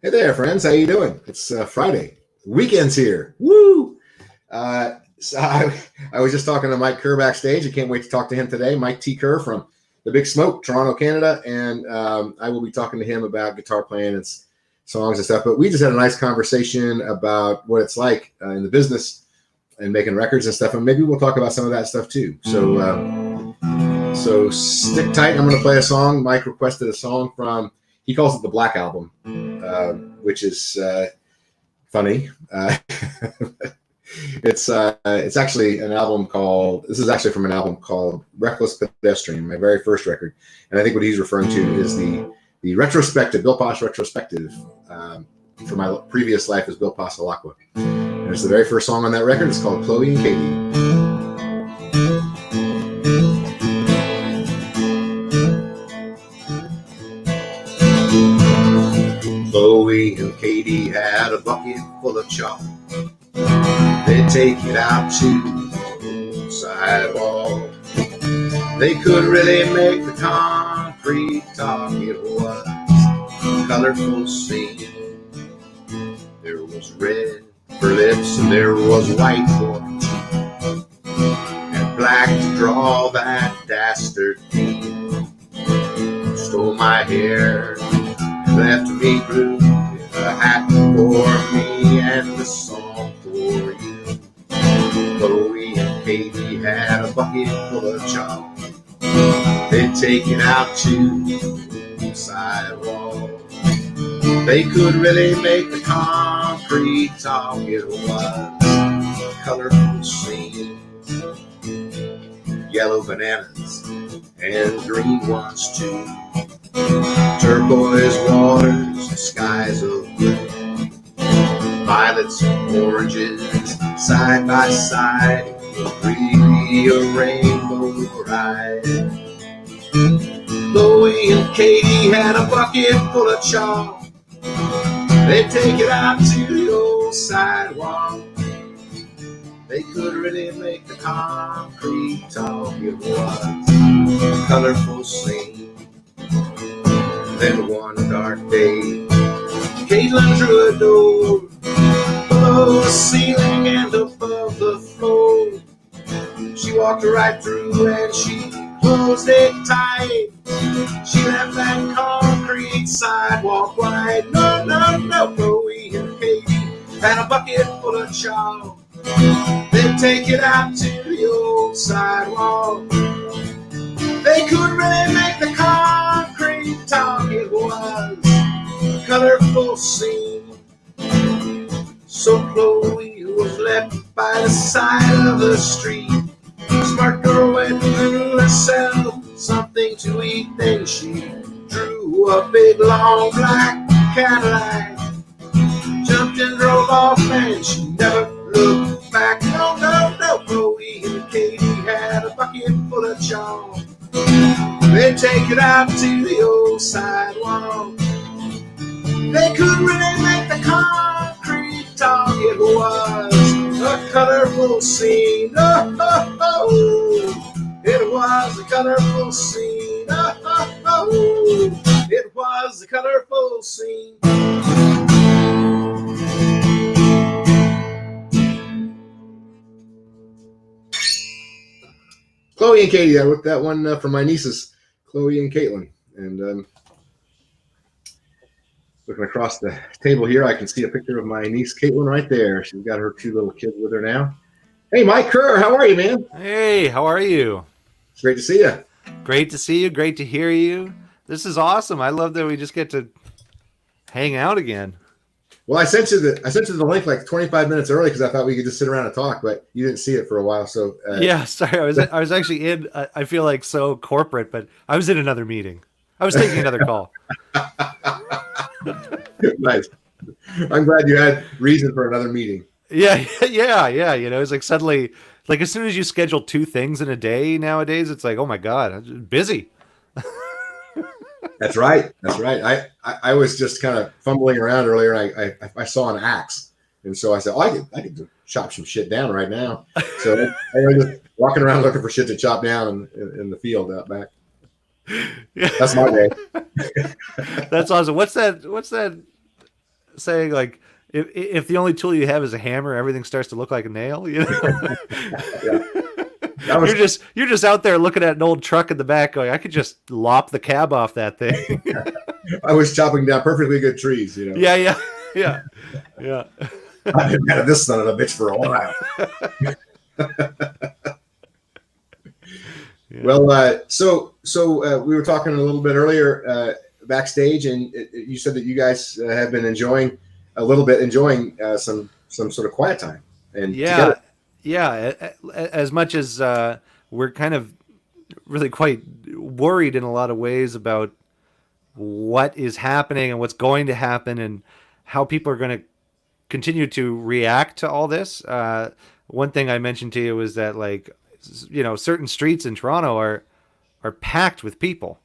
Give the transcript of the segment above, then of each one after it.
Hey there, friends. How you doing? It's Friday. Weekend's here. Woo! I was just talking to Mike Kerr backstage. I can't wait to talk to him today. Mike T Kerr from the Big Smoke, Toronto, Canada. And I will be talking to him about guitar playing and songs and stuff. But we just had a nice conversation about what it's like in the business and making records and stuff. And maybe we'll talk about some of that stuff too. So stick tight. I'm going to play a song. Mike requested a song from, he calls it the Black Album, which is funny. It's actually an album called, this is actually from an album called Reckless Pedestrian, my very first record. And I think what he's referring to is the retrospective, Bill Posh retrospective for my previous life as Bill Passalacqua. And it's the very first song on that record. It's called Chloe and Katie. Chloe and Katie had a bucket full of chalk. They'd take it out to the sidewalk. They could really make the concrete talk. It was a colorful scene. There was red for lips and there was white for teeth, and black to draw that dastard theme. Stole my hair, left me blue, a hat for me and the song for you. Chloe and Katie had a bucket full of chalk. They'd take it out to the sidewalk. They could really make the concrete talk. It was a colorful scene. Yellow bananas and green ones too. Turquoise waters, skies of blue, violets and oranges, side by side, really a rainbow ride. Chloe and Katie had a bucket full of chalk. They'd take it out to the old sidewalk. They could really make the concrete talk. It was a colorful scene. Then one dark day, Caitlin drew a door below the ceiling and above the floor. She walked right through and she closed it tight. She left that concrete sidewalk wide. No, no, no, Chloe and Katie had a bucket full of chalk. They'd take it out to the old sidewalk. They could really make the concrete talk. It was a colorful scene. So Chloe was left by the side of the street. Smart girl went to herself something to eat. Then she drew a big long black Cadillac, jumped and drove off, and she never looked back. No, no, no, Chloe and Katie had a bucket full of chalk. They'd take it out to the old sidewalk. They could really make the concrete talk. It was a colorful scene. Oh, oh, oh. It was a colorful scene. Oh, oh, oh. It was a colorful scene. Chloe and Katie, I wrote that one for my nieces, Chloe and Caitlin. And looking across the table here, I can see a picture of my niece, Caitlin, right there. She's got her two little kids with her now. Hey, Mike Kerr, how are you, man? Hey, how are you? It's great to see you. Great to see you. Great to hear you. This is awesome. I love that we just get to hang out again. Well, I sent you the link like 25 minutes early because I thought we could just sit around and talk, but you didn't see it for a while. So yeah, sorry, I was actually in. I feel like so corporate, but I was in another meeting. I was taking another call. Nice. I'm glad you had reason for another meeting. Yeah. You know, it's like suddenly, like as soon as you schedule two things in a day nowadays, it's like, oh my God, I'm busy. That's right. I was just kind of fumbling around earlier. And I saw an axe, and so I said, "Oh, I could chop some shit down right now." So I was just walking around looking for shit to chop down in the field out back. That's my day. That's awesome. What's that saying? Like, if the only tool you have is a hammer, everything starts to look like a nail. You know, Yeah. That was you're just out there looking at an old truck in the back, going, I could just lop the cab off that thing. I was chopping down perfectly good trees, you know. Yeah, yeah, yeah, yeah. I've been mad at this son of a bitch for a while. Yeah. Well, so we were talking a little bit earlier backstage, and you said that you guys have been enjoying some sort of quiet time and Yeah, together. yeah. As much as we're kind of really quite worried in a lot of ways about what is happening and what's going to happen and how people are going to continue to react to all this. One thing I mentioned to you was that, like, you know, certain streets in Toronto are packed with people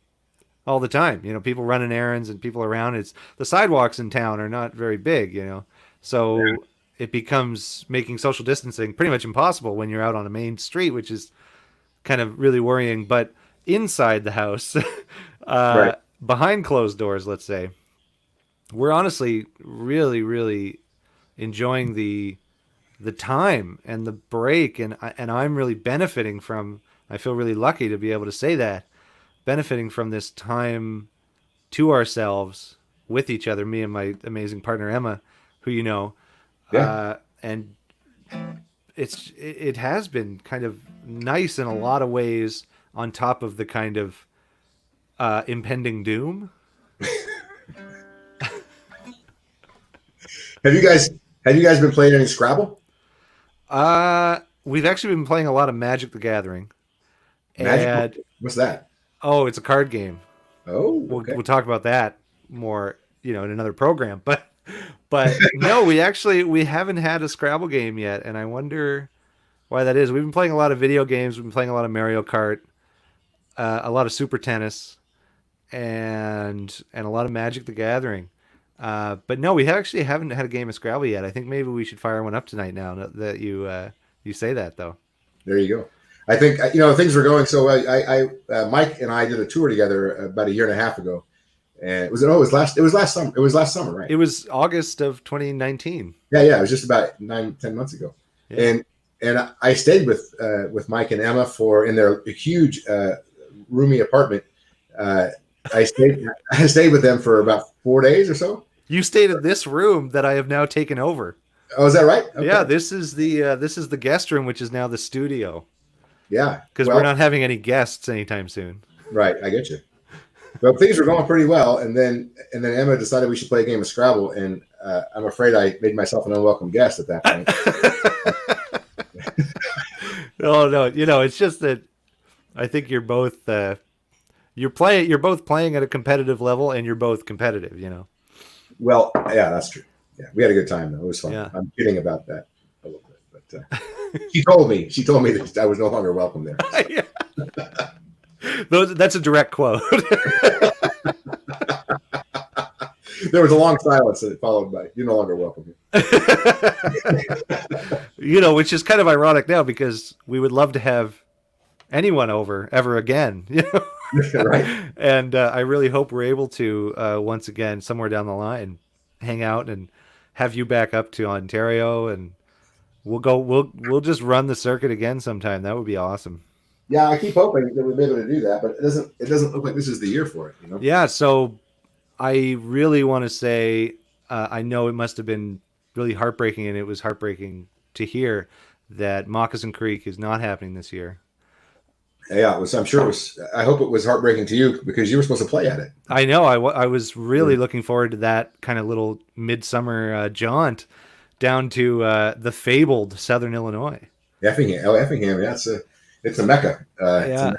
all the time. You know, people running errands and people around. It's the sidewalks in town are not very big. You know, so it becomes making social distancing pretty much impossible when you're out on a main street, which is kind of really worrying. But inside the house, Right. behind closed doors, let's say, we're honestly really, really enjoying the time and the break, and I'm really benefiting from. I feel really lucky to be able to say that, benefiting from this time to ourselves with each other, me and my amazing partner Emma, who you know, Yeah. and it has been kind of nice in a lot of ways, on top of the kind of impending doom. Have you guys been playing any Scrabble? We've actually been playing a lot of Magic the Gathering, Magic? and What's that? oh, it's a card game. Oh, We'll okay. we'll talk about that more, you know, in another program. But no, we haven't had a Scrabble game yet, and I wonder why that is. We've been playing a lot of video games. We've been playing a lot of Mario Kart, a lot of Super Tennis, and a lot of Magic the Gathering. But no, we actually haven't had a game of Scrabble yet. I think maybe we should fire one up tonight. Now that you say that, though. There you go. I think things were going so. Mike and I did a tour together about a year and a half ago, and it was last summer. It was last summer, right? It was August of 2019. Yeah. It was just about 9-10 months ago, Yeah. and I stayed with Mike and Emma in their huge roomy apartment. I stayed with them for about 4 days or so. You stayed in this room that I have now taken over. Oh, is that right? Okay. Yeah, this is the guest room, which is now the studio. Yeah, Because we're not having any guests anytime soon. Right, I get you. Well, things were going pretty well, and then Emma decided we should play a game of Scrabble, and I'm afraid I made myself an unwelcome guest at that point. Oh no, you know, it's just that I think you're both you're both playing at a competitive level, and you're both competitive. You know. Well, yeah, that's true. Yeah, we had a good time though. It was fun. Yeah. I'm kidding about that a little bit, but she told me that I was no longer welcome there. Yeah. That's a direct quote. There was a long silence that followed by "You're no longer welcome here." You know, which is kind of ironic now because we would love to have anyone over ever again. You know. Right. And I really hope we're able to once again somewhere down the line hang out and have you back up to Ontario, and we'll just run the circuit again sometime. That would be awesome. Yeah, I keep hoping that we'll be able to do that, but it doesn't look like this is the year for it. You know. Yeah, so I really want to say I know it must have been really heartbreaking, and it was heartbreaking to hear that Moccasin Creek is not happening this year. Yeah, I'm sure it was. I hope it was heartbreaking to you because you were supposed to play at it. I know. I was really looking forward to that kind of little midsummer jaunt down to the fabled Southern Illinois. Effingham. Yeah, it's a mecca. Yeah.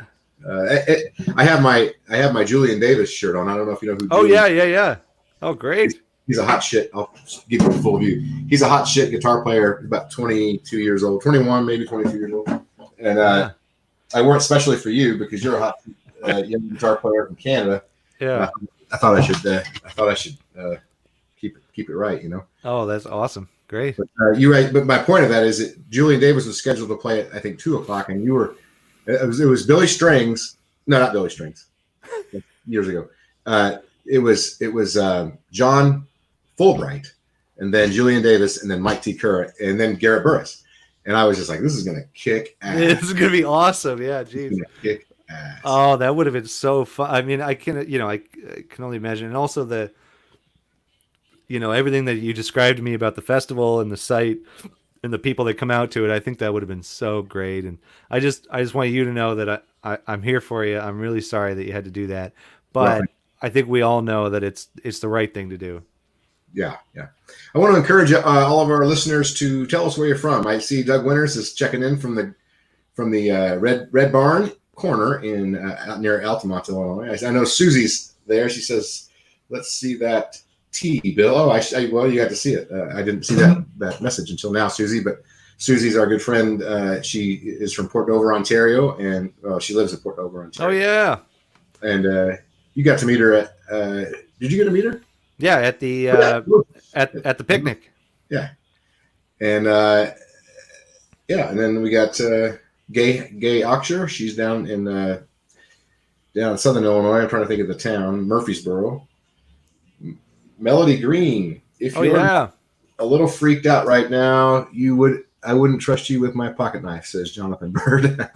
I have my Julian Davis shirt on. I don't know if you know who. Oh Julian yeah. Oh great. He's a hot shit. I'll give you a full view. He's a hot shit guitar player, about 22 years old, 21, maybe 22 years old. And I wore it especially for you because you're a hot young guitar player from Canada. Yeah. I thought I should keep it right, you know. Oh, that's awesome. Great. But you're right. But my point of that is that Julian Davis was scheduled to play at I think 2:00, and you were. It was Billy Strings. No, not Billy Strings. Years ago. It was John Fulbright and then Julian Davis, and then Mike T Kerr, and then Garrett Burris. And I was just like, this is gonna kick ass. This is gonna be awesome. Yeah, geez. Kick ass. Oh, that would have been so fun. I mean, I can only imagine, and also everything that you described to me about the festival and the site and the people that come out to it. I think that would have been so great. And I just want you to know that I'm here for you. I'm really sorry that you had to do that, but Right. I think we all know that it's the right thing to do. Yeah. I want to encourage all of our listeners to tell us where you're from. I see Doug Winters is checking in from the Red Barn corner in out near Altamont, Illinois. I know Susie's there. She says, "Let's see that tea, Bill." Oh, well, you got to see it. I didn't see that message until now, Susie. But Susie's our good friend. She is from Port Dover, Ontario, and she lives in Port Dover, Ontario. Oh yeah. And you got to meet her at. Did you get to meet her? Yeah, at the at the picnic. Yeah, and and then we got Gay Oxer. She's down in Southern Illinois. I'm trying to think of the town, Murfreesboro. Melody Green. If you're a little freaked out right now, I wouldn't trust you with my pocket knife, says Jonathan Bird.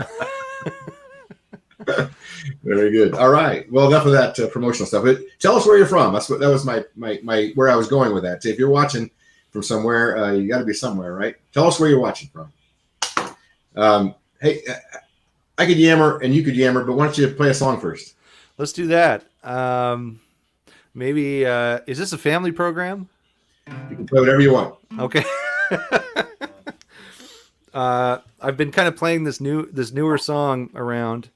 Very good. All right. Well, enough of that promotional stuff. But tell us where you're from. That was my where I was going with that. If you're watching from somewhere, you got to be somewhere, right? Tell us where you're watching from. Hey, I could yammer and you could yammer, but why don't you play a song first? Let's do that. Maybe is this a family program? You can play whatever you want. Okay. I've been kind of playing this newer song around.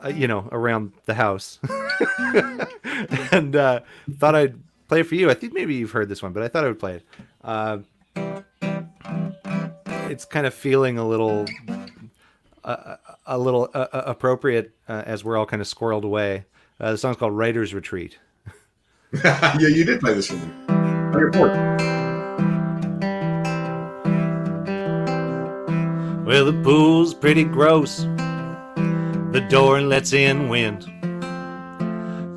Around the house, and thought I'd play it for you. I think maybe you've heard this one, but I thought I would play it. It's kind of feeling a little appropriate as we're all kind of squirreled away. The song's called "Writer's Retreat." Yeah, you did play this for me. On your port. Well, the pool's pretty gross. The door lets in wind.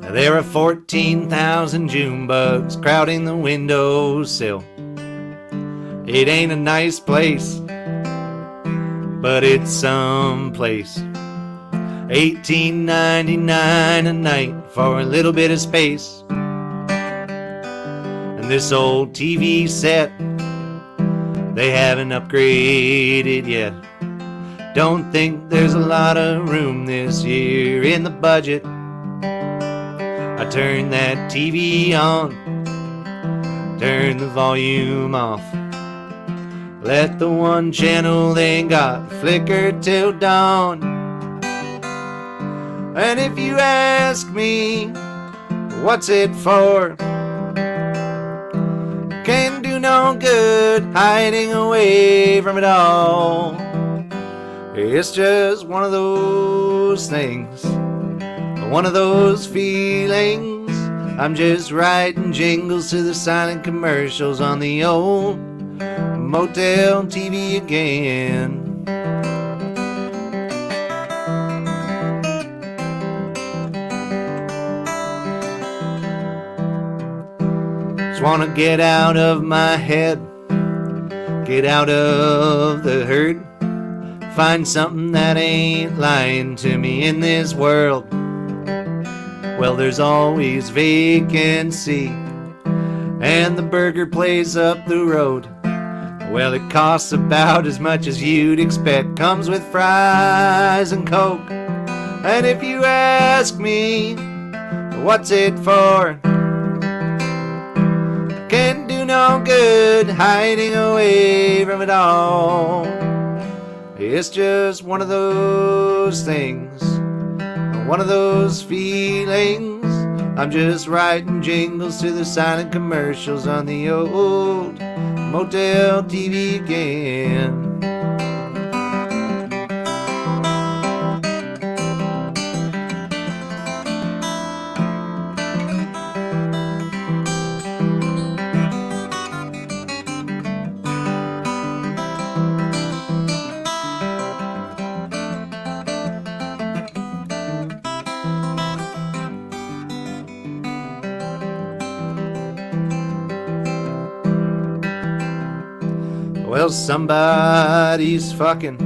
There are 14,000 June bugs crowding the windowsill. It ain't a nice place, but it's some place. $18.99 a night for a little bit of space. And this old TV set, they haven't upgraded yet. Don't think there's a lot of room this year in the budget. I turned that TV on, turn the volume off. Let the one channel they got flicker till dawn. And if you ask me, what's it for? Can't do no good hiding away from it all. It's just one of those things, one of those feelings. I'm just writing jingles to the silent commercials on the old motel TV again. Just wanna get out of my head, get out of the hurt. Find something that ain't lying to me in this world. Well, there's always vacancy, and the burger place up the road, well, it costs about as much as you'd expect. Comes with fries and Coke. And if you ask me, what's it for? Can't do no good hiding away from it all. It's just one of those things, one of those feelings. I'm just writing jingles to the silent commercials on the old motel TV again. Well, somebody's fucking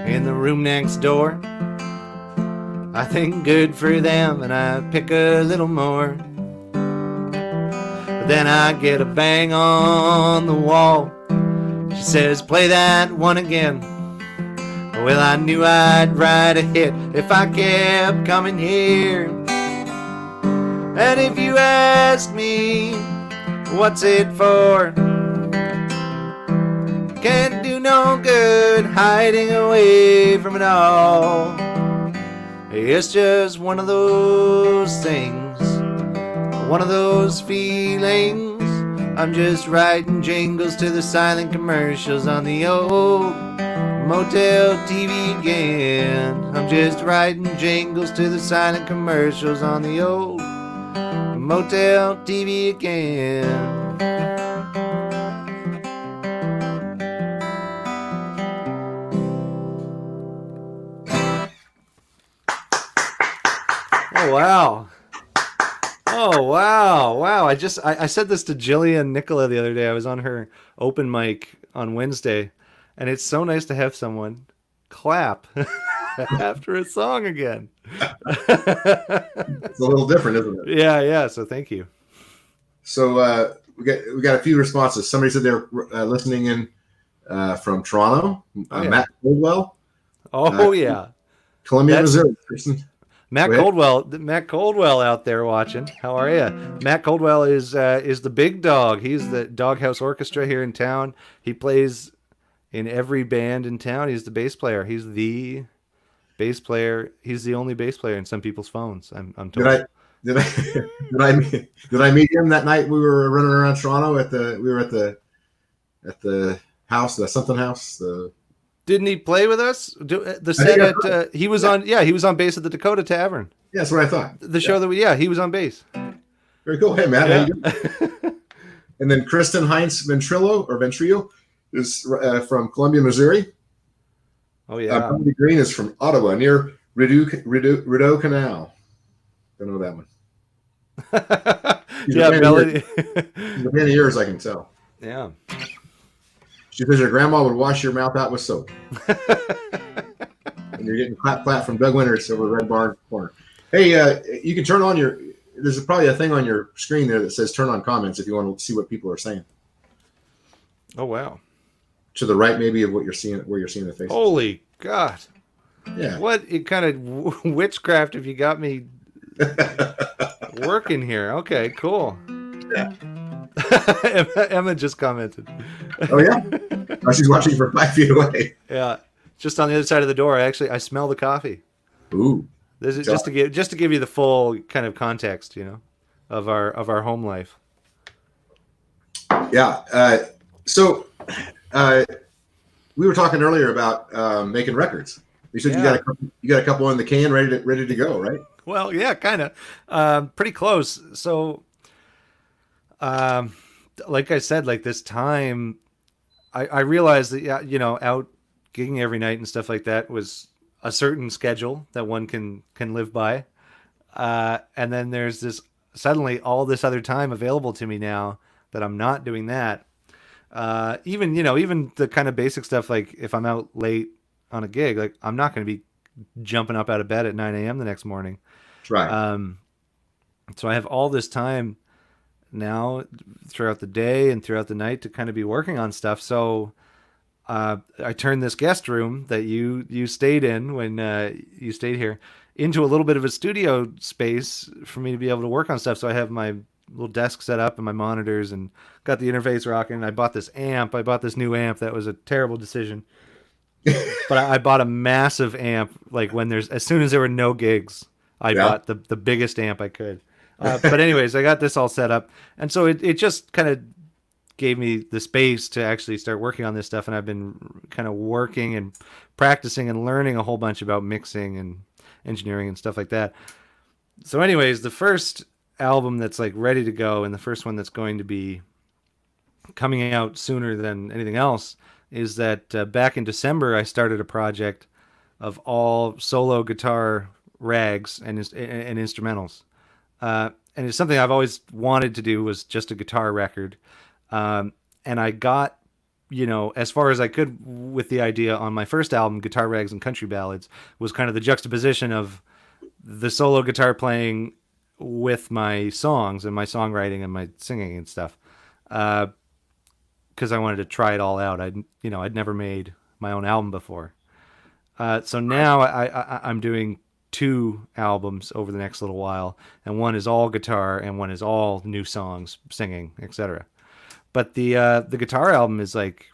in the room next door. I think good for them, and I pick a little more. But then I get a bang on the wall. She says, play that one again. Well, I knew I'd write a hit if I kept coming here. And if you ask me, what's it for? Can't do no good hiding away from it all. It's just one of those things, one of those feelings. I'm just writing jingles to the silent commercials on the old Motel TV again. I'm just writing jingles to the silent commercials on the old Motel TV again. Oh, wow. Oh, wow. Wow. I said this to Jillian Nicola the other day. I was on her open mic on Wednesday, and it's so nice to have someone clap after a song again. It's a little different, isn't it? Yeah. So thank you. So we got a few responses. Somebody said they're listening in from Toronto. Yeah. Matt Coldwell. Yeah. Columbia, Missouri. Matt Coldwell out there watching. How are you? Matt Coldwell is the big dog. He's the Doghouse Orchestra here in town. He plays in every band in town. He's the bass player. He's the bass player. He's the only bass player in some people's phones. I'm told. Did I meet him that night? We were running around Toronto at the house, the something house. Didn't he play with us? The set at he was on bass at the Dakota Tavern. Yeah, that's what I thought. The show that he was on bass. Very cool. Hey, Matt, how you doing? And then Kristen Heinz Ventrillo is from Columbia, Missouri. Oh yeah. Bobby Green is from Ottawa, near Rideau Canal. Don't know that one. Melody. She's a fan of yours, I can tell. Yeah. She says your grandma would wash your mouth out with soap. And you're getting clap from Doug Winters over Red Barn Corner. Hey, you can turn on there's probably a thing on your screen there that says turn on comments if you want to see what people are saying. Oh, wow. To the right, maybe, of what you're seeing, where you're seeing the faces. Holy God. Yeah. What kind of witchcraft have you got me working here? Okay, cool. Yeah. Emma just commented. Oh yeah, she's watching from 5 feet away. Yeah, just on the other side of the door. I smell the coffee. Ooh, this is just to give you the full kind of context, of our home life. Yeah. So we were talking earlier about making records. You said you got a couple in the can ready to go, right? Well, yeah, kind of. Pretty close. So. Like I said, like this time, I realized that, out gigging every night and stuff like that was a certain schedule that one can live by. And then there's suddenly all this other time available to me now that I'm not doing that. Even the kind of basic stuff, like if I'm out late on a gig, like I'm not going to be jumping up out of bed at 9 a.m. the next morning. Right. So I have all this time now throughout the day and throughout the night to kind of be working on stuff. So I turned this guest room that you stayed in when you stayed here into a little bit of a studio space for me to be able to work on stuff. So I have my little desk set up and my monitors and got the interface rocking. I bought this amp. I bought this new amp. That was a terrible decision. But I bought a massive amp. Like as soon as there were no gigs, I bought the biggest amp I could. But anyways, I got this all set up. And so it just kind of gave me the space to actually start working on this stuff. And I've been kind of working and practicing and learning a whole bunch about mixing and engineering and stuff like that. So anyways, the first album that's like ready to go and the first one that's going to be coming out sooner than anything else is that back in December, I started a project of all solo guitar rags and instrumentals. And it's something I've always wanted to do, was just a guitar record. And I got as far as I could with the idea on my first album, Guitar Rags and Country Ballads, was kind of the juxtaposition of the solo guitar playing with my songs and my songwriting and my singing and stuff. Because I wanted to try it all out. I'd never made my own album before. So now I'm doing 2 albums over the next little while, and one is all guitar and one is all new songs, singing, etc. But the guitar album is like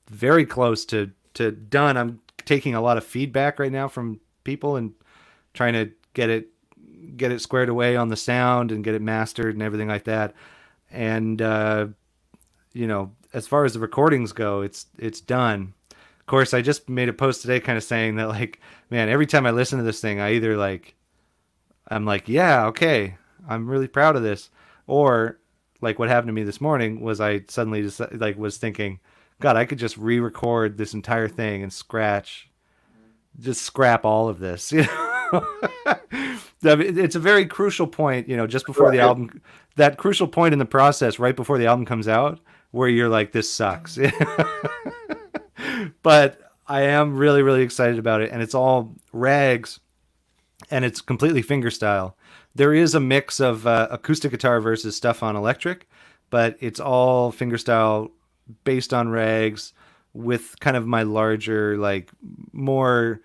very close to done. I'm taking a lot of feedback right now from people and trying to get it squared away on the sound and get it mastered and everything like that. And as far as the recordings go, it's done. Of course, I just made a post today kind of saying that, like, man, every time I listen to this thing, I either I'm like, yeah, okay, I'm really proud of this, or like what happened to me this morning was I suddenly just was thinking, God, I could just re-record this entire thing and just scrap all of this. It's a very crucial point, just before the album, that crucial point in the process, right before the album comes out, where you're like, this sucks. But I am really, really excited about it, and it's all rags, and it's completely fingerstyle. There is a mix of acoustic guitar versus stuff on electric, but it's all fingerstyle based on rags with kind of my larger, like, more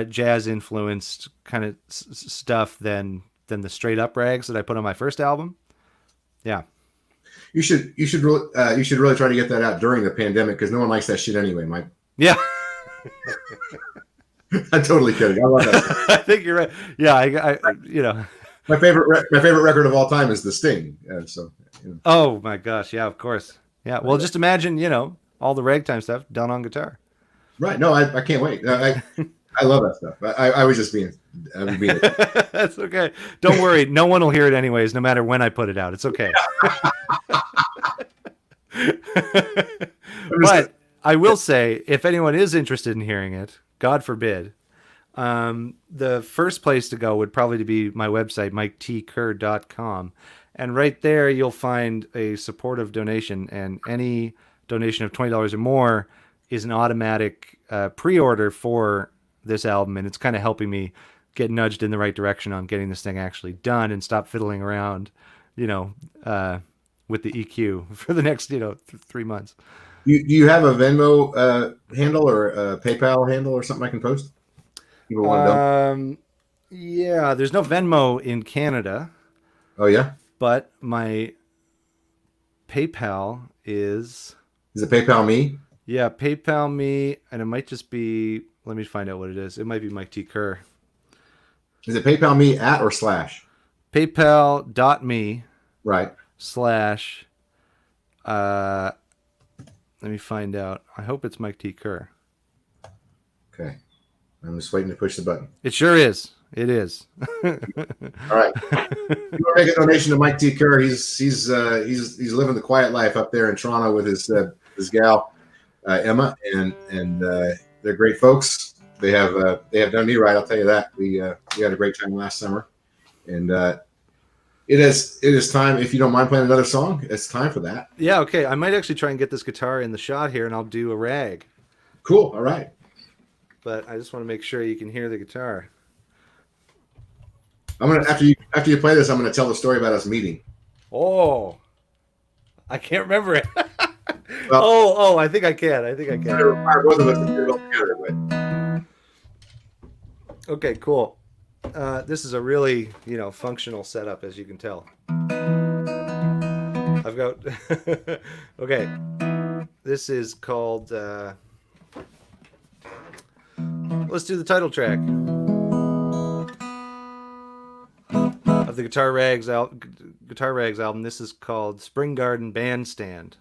jazz influenced kind of stuff than the straight up rags that I put on my first album. Yeah. You should really try to get that out during the pandemic, because no one likes that shit anyway, Mike. Yeah. I'm totally kidding. I love that. I think you're right. Yeah, I my favorite record of all time is The Sting. Oh my gosh, yeah, of course. Yeah. Well, just imagine, all the ragtime stuff done on guitar. Right. No, I can't wait. I love that stuff. I was just being. That's okay. Don't worry. No one will hear it anyways, no matter when I put it out. It's okay. But I will say, if anyone is interested in hearing it, God forbid, the first place to go would probably be my website, miketkerr.com. And right there, you'll find a supportive donation, and any donation of $20 or more is an automatic pre-order for this album, and it's kind of helping me get nudged in the right direction on getting this thing actually done and stop fiddling around, with the EQ for the next, 3 months. Do you have a Venmo handle or a PayPal handle or something I can post? People want to know? Yeah, there's no Venmo in Canada. Oh yeah, but my PayPal is. Is it PayPal me? Yeah, PayPal me, and it might just be. Let me find out what it is. It might be Mike T Kerr. Is it PayPal me @ or /? PayPal.me. Right. / let me find out. I hope it's Mike T Kerr. Okay. I'm just waiting to push the button. It sure is. It is. All right. You want to make a donation to Mike T Kerr? He's living the quiet life up there in Toronto with his gal Emma, and they're great folks. They have done me right. I'll tell you that. We had a great time last summer, and it is time. If you don't mind playing another song, it's time for that. Yeah. Okay. I might actually try and get this guitar in the shot here, and I'll do a rag. Cool. All right. But I just want to make sure you can hear the guitar. I'm gonna after you play this, I'm gonna tell the story about us meeting. Oh, I can't remember it. Well, I think I can. Both of us to do it all together, but... Okay, cool. This is a really, functional setup, as you can tell. I've got. Okay, this is called. Let's do the title track of the Guitar Rags album. This is called Spring Garden Bandstand.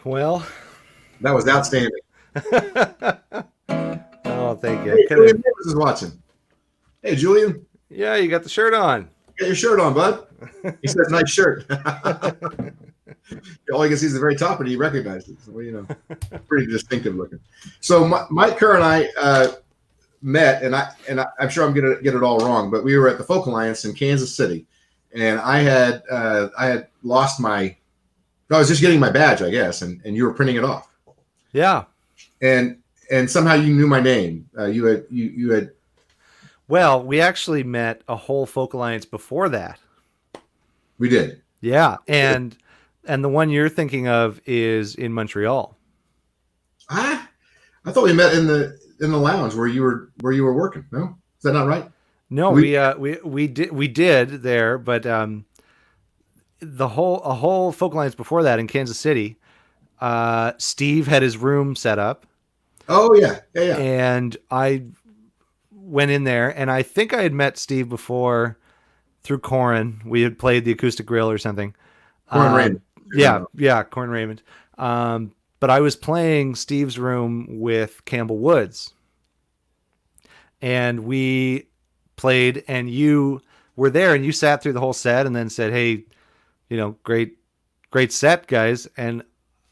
Well, That was outstanding. oh, thank you. Hey, Julian Davis is watching. Hey, Julian, Yeah, you got the shirt on. get your shirt on, bud. He says, "Nice shirt." All you can see is the very top, and he recognized it. So, pretty distinctive looking. So Mike Kerr and I met, and I'm sure I'm gonna get it all wrong, but we were at the Folk Alliance in Kansas City, and I had lost my. I was just getting my badge, I guess, and you were printing it off. Yeah. And somehow you knew my name. You had. Well, we actually met a whole Folk Alliance before that. We did. Yeah, and the one you're thinking of is in Montreal. I thought we met in the lounge where you were working. No, is that not right? No, we did there, but a whole Folk Alliance before that in Kansas City. Steve had his room set up. Oh yeah. And I went in there, and I think I had met Steve before through Corin. We had played the Acoustic Grill or something. Corin Raymond. Yeah, Corin Raymond. But I was playing Steve's room with Campbell Woods, and we played, and you were there, and you sat through the whole set, and then said, "Hey, great set, guys." And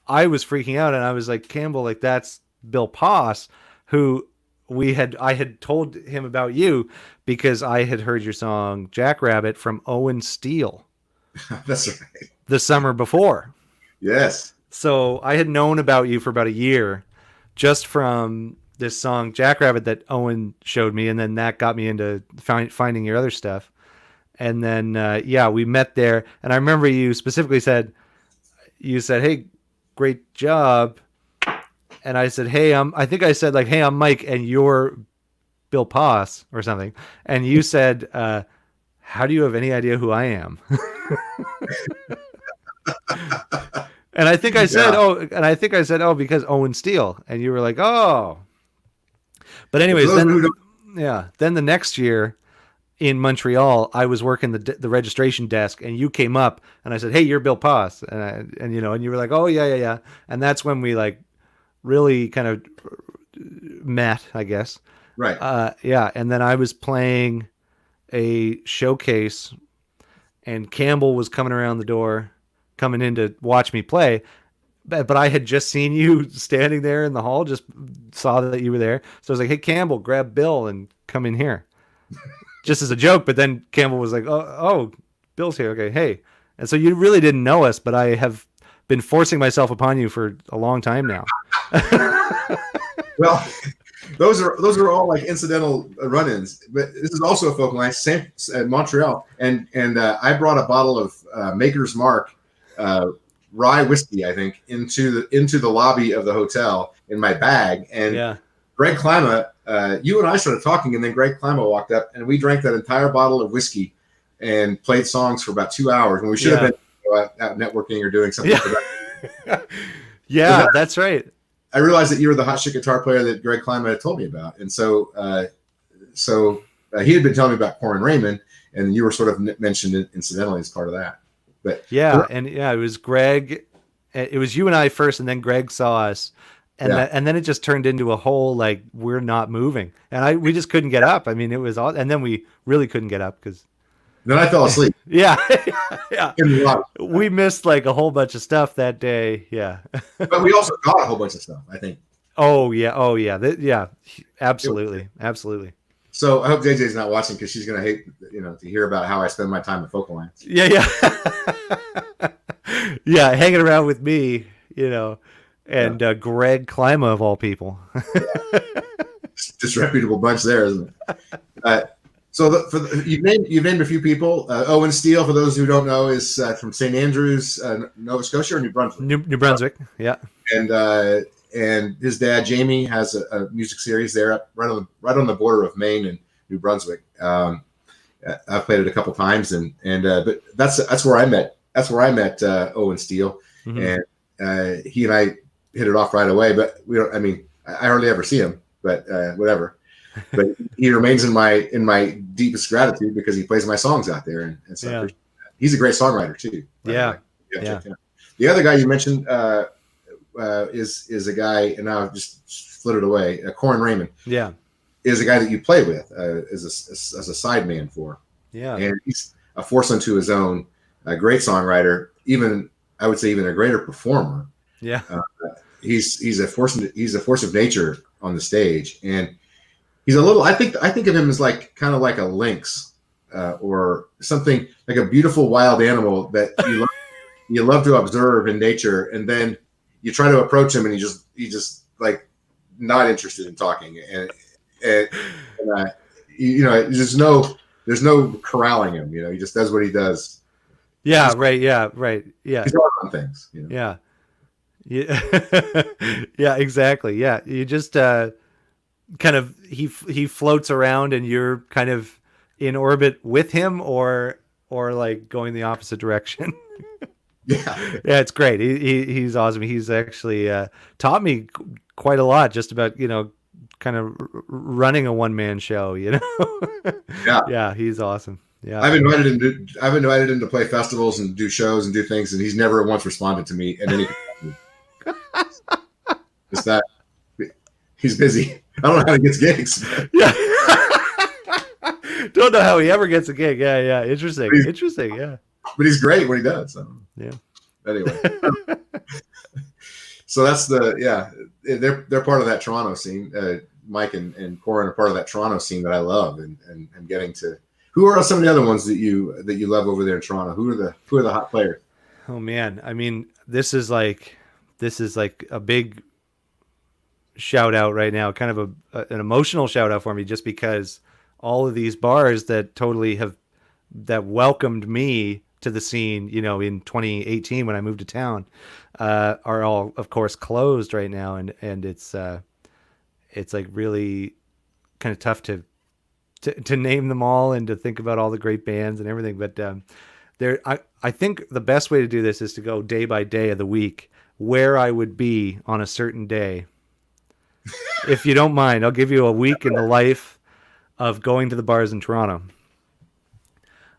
I was freaking out, and I was like, "Campbell, like that's Bill Poss, who I had told him about you because I had heard your song Jackrabbit from Owen Steele." That's right. The summer before. Yes. So I had known about you for about a year just from this song Jackrabbit that Owen showed me, and then that got me into finding your other stuff. And then we met there, and I remember you specifically said, "Hey, great job." And I said, "Hey, I think I said like, hey, I'm Mike, and you're Bill Poss or something." And you said, "How do you have any idea who I am?" And I think I said, "Oh, because Owen Steele." And you were like, "Oh." But anyways, then the next year in Montreal, I was working the registration desk, and you came up, and I said, "Hey, you're Bill Poss," and you were like, "Oh yeah," and that's when we like really kind of met, I guess. Right. And then I was playing a showcase, and Campbell was coming around the door, coming in to watch me play. But I had just seen you standing there in the hall, just saw that you were there. So I was like, "Hey, Campbell, grab Bill and come in here." Just as a joke. But then Campbell was like, oh, Bill's here. Okay, hey. And so you really didn't know us, but I have been forcing myself upon you for a long time now. Well, those are all like incidental run-ins. But this is also a Folk Alliance, same at Montreal, and I brought a bottle of Maker's Mark rye whiskey, I think, into the lobby of the hotel in my bag. And Greg Klima, you and I started talking, and then Greg Klima walked up, and we drank that entire bottle of whiskey and played songs for about 2 hours. And we should have been out networking or doing something. Yeah, that's right. I realized that you were the hot shit guitar player that Greg Klima had told me about, and so he had been telling me about Corin Raymond, and you were sort of mentioned it incidentally as part of that. But it was Greg. It was you and I first, and then Greg saw us, and and then it just turned into a whole like we're not moving, and we just couldn't get up. I mean, it was all, and then we really couldn't get up because then I fell asleep. Yeah. We missed like a whole bunch of stuff that day. Yeah. But we also got a whole bunch of stuff, I think. Oh yeah. Absolutely. So I hope JJ's not watching because she's gonna hate, to hear about how I spend my time at Folk Alliance. Yeah. Yeah, hanging around with me, and Greg Klima of all people. Disreputable bunch there, isn't it? So you've named a few people. Owen Steele, for those who don't know, is from St. Andrews, Nova Scotia, or New Brunswick. New Brunswick, yeah. And his dad Jamie has a music series there, right on the border of Maine and New Brunswick. I've played it a couple times, but that's where I met Owen Steele, and he and I hit it off right away. But we don't. I mean, I hardly ever see him, but whatever. But he remains in my deepest gratitude because he plays my songs out there, and so I appreciate that. he's a great songwriter too. Yeah. Yeah. Yeah. Check him out. The other guy you mentioned is a guy, and now I've just flitted away. Corin Raymond. Yeah. Is a guy that you play with as a sideman for. Yeah. And he's a force unto his own, a great songwriter, even I would say even a greater performer. Yeah. He's a force of nature on the stage, and he's a little. I think of him as like kind of like a lynx or something, like a beautiful wild animal that you love to observe in nature, and then you try to approach him, and he just like not interested in talking, and there's no corralling him. He just does what he does. Yeah. Right. Yeah. Right. Yeah. He's hard on things. Yeah. Yeah. Yeah. Exactly. Yeah. You just kind of he floats around, and you're kind of in orbit with him, or like going the opposite direction. Yeah. Yeah. It's great. He's awesome. He's actually taught me quite a lot just about kind of running a one-man show. Yeah. Yeah. He's awesome. Yeah. I've invited him to play festivals and do shows and do things, and he's never once responded to me at any. Just that he's busy. I don't know how he gets gigs. Yeah. Don't know how he ever gets a gig. Yeah. Yeah. Interesting. Yeah. But he's great when he does. So. Yeah. Anyway. So that's they're part of that Toronto scene. Mike and Corin are part of that Toronto scene that I love, and getting to. Who are some of the other ones that you love over there in Toronto? Who are the hot players? Oh man, I mean, this is like a big shout out right now, kind of an emotional shout out for me, just because all of these bars that welcomed me to the scene, in 2018 when I moved to town, are all, of course, closed right now, and it's like really kind of tough to name them all and to think about all the great bands and everything. But I think the best way to do this is to go day by day of the week where I would be on a certain day. If you don't mind, I'll give you a week in the life of going to the bars in Toronto.